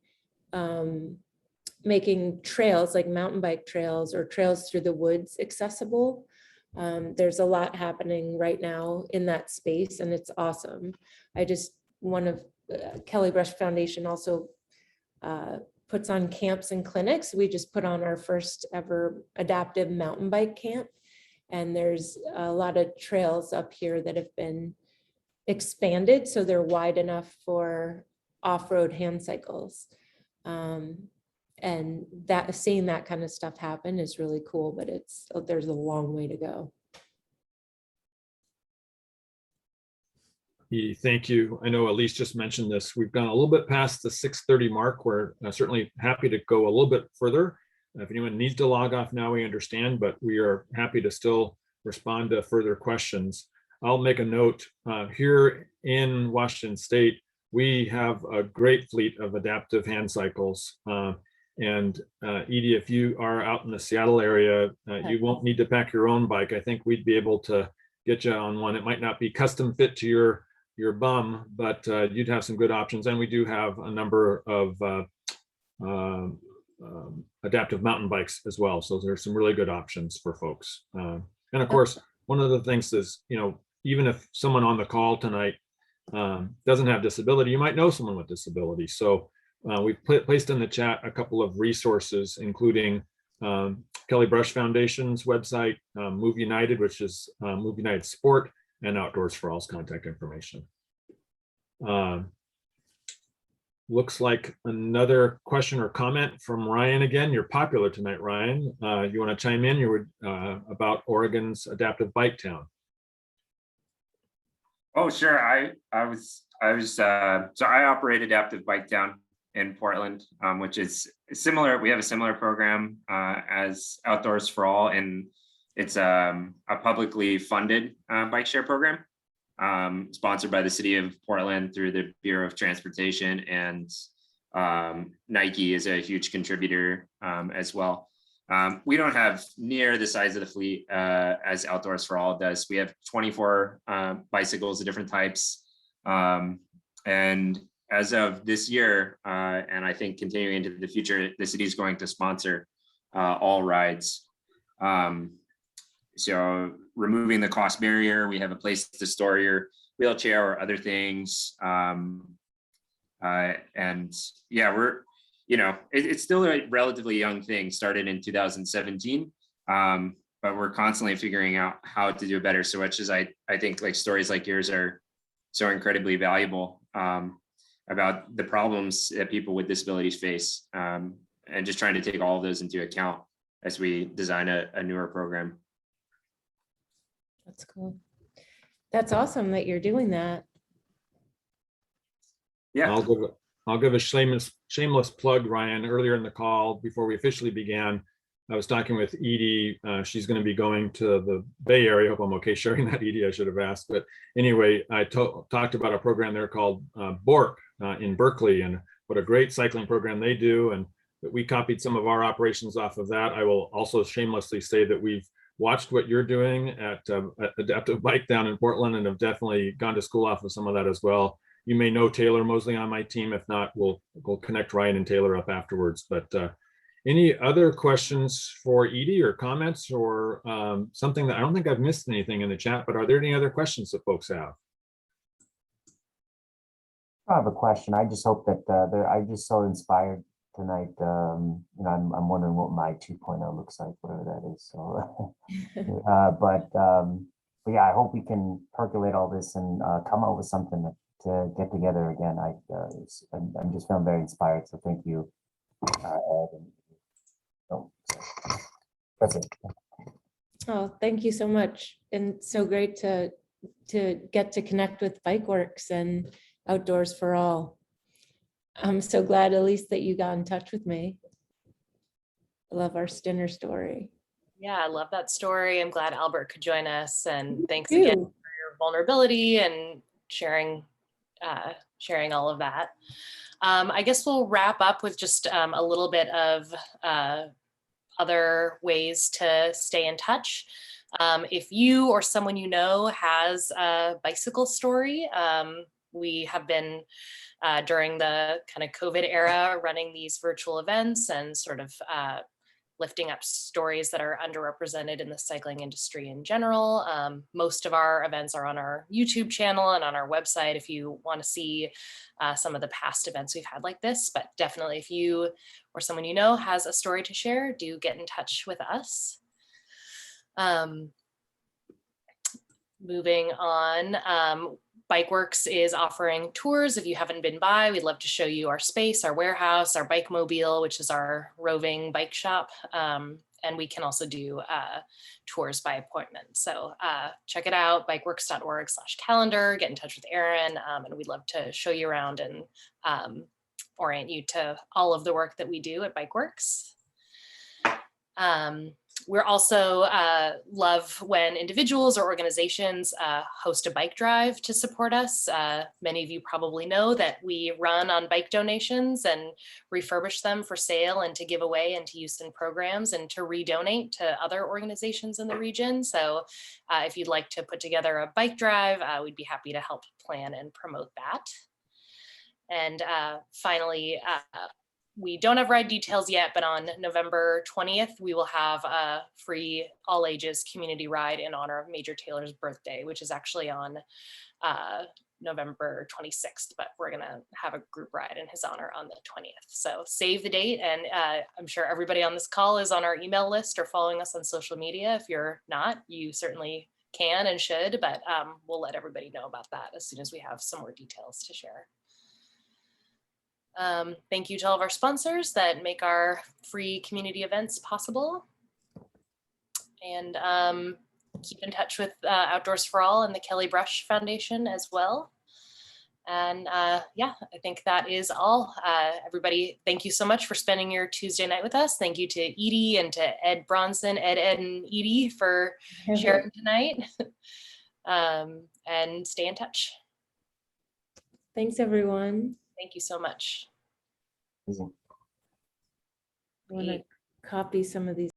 trails like mountain bike trails or trails through the woods accessible. There's a lot happening right now in that space, and it's awesome. One of Kelly Brush Foundation also puts on camps and clinics. We just put on our first ever adaptive mountain bike camp, and there's a lot of trails up here that have been expanded so they're wide enough for off-road hand cycles. And that seeing that kind of stuff happen is really cool, but there's a long way to go. Thank you. I know Elise just mentioned this. We've gone a little bit past the 6:30 mark. We're certainly happy to go a little bit further. If anyone needs to log off now, we understand, but we are happy to still respond to further questions. I'll make a note here in Washington State, we have a great fleet of adaptive hand cycles. And Edie, if you are out in the Seattle area, you won't need to pack your own bike. I think we'd be able to get you on one. It might not be custom fit to your bum, but you'd have some good options. And we do have a number of adaptive mountain bikes as well. So there's some really good options for folks. And of course, one of the things is, even if someone on the call tonight doesn't have disability, you might know someone with disability. So we've placed in the chat a couple of resources, including Kelly Brush Foundation's website, Move United, which is Move United Sport, and Outdoors for All's contact information. Looks like another question or comment from Ryan again. You're popular tonight, Ryan. You want to chime in? You were about Oregon's adaptive bike town. Oh, sure. So I operate Adaptive Bike Town in Portland, which is similar. We have a similar program as Outdoors for All, and it's a publicly funded bike share program sponsored by the city of Portland through the Bureau of Transportation, and Nike is a huge contributor as well. We don't have near the size of the fleet as Outdoors for All does. We have 24 bicycles of different types. And as of this year, and I think continuing into the future, the city is going to sponsor all rides. So removing the cost barrier, we have a place to store your wheelchair or other things. And yeah, it's still a relatively young thing, started in 2017, but we're constantly figuring out how to do it better. So much as I think like stories like yours are so incredibly valuable about the problems that people with disabilities face, and just trying to take all of those into account as we design a newer program. That's cool. That's awesome that you're doing that. Yeah. I'll give a shameless plug, Ryan. Earlier in the call, before we officially began, I was talking with Edie. She's going to be going to the Bay Area. I hope I'm okay sharing that, Edie. I should have asked. But anyway, I talked about a program there called BORC in Berkeley, and what a great cycling program they do. And that we copied some of our operations off of that. I will also shamelessly say that we've watched what you're doing at Adaptive Bike down in Portland, and have definitely gone to school off of some of that as well. You may know Taylor Mosley on my team. If not, we'll connect Ryan and Taylor up afterwards. But any other questions for Edie or comments or something that I don't think I've missed anything in the chat, but are there any other questions that folks have? I have a question. I just hope that I'm just so inspired tonight. I'm wondering what my 2.0 looks like, whatever that is. So, but yeah, I hope we can percolate all this and come up with something to get together again. I'm just feeling very inspired. So thank you, Ed. That's it. Oh, thank you so much. And so great to get to connect with Bikeworks and Outdoors for All. I'm so glad, Elise, that you got in touch with me. I love our Stinner story. Yeah, I love that story. I'm glad Albert could join us, and thanks Me again too. for your vulnerability and sharing sharing all of that. I guess we'll wrap up with just a little bit of other ways to stay in touch. If you or someone you know has a bicycle story, we have been during the kind of COVID era running these virtual events and sort of lifting up stories that are underrepresented in the cycling industry in general. Most of our events are on our YouTube channel and on our website if you want to see some of the past events we've had like this. But definitely if you or someone you know has a story to share, do get in touch with us. Moving on, Bikeworks is offering tours. If you haven't been by, we'd love to show you our space, our warehouse, our bike mobile, which is our roving bike shop. And we can also do tours by appointment. So check it out, bikeworks.org/calendar, get in touch with Erin, and we'd love to show you around and orient you to all of the work that we do at Bikeworks. We're also love when individuals or organizations host a bike drive to support us. Many of you probably know that we run on bike donations and refurbish them for sale and to give away and to use in programs and to redonate to other organizations in the region. So if you'd like to put together a bike drive, we'd be happy to help plan and promote that. And finally, we don't have ride details yet, but on November 20th, we will have a free all ages community ride in honor of Major Taylor's birthday, which is actually on November 26th, but we're gonna have a group ride in his honor on the 20th. So save the date, and I'm sure everybody on this call is on our email list or following us on social media. If you're not, you certainly can and should, but we'll let everybody know about that as soon as we have some more details to share. Thank you to all of our sponsors that make our free community events possible. And keep in touch with Outdoors for All and the Kelly Brush Foundation as well. And yeah, I think that is all. Everybody, thank you so much for spending your Tuesday night with us. Thank you to Edie and to Ed Brondson, Ed, and Edie for sharing tonight. And stay in touch. Thanks, everyone. Thank you so much. Amazing. I want to copy some of these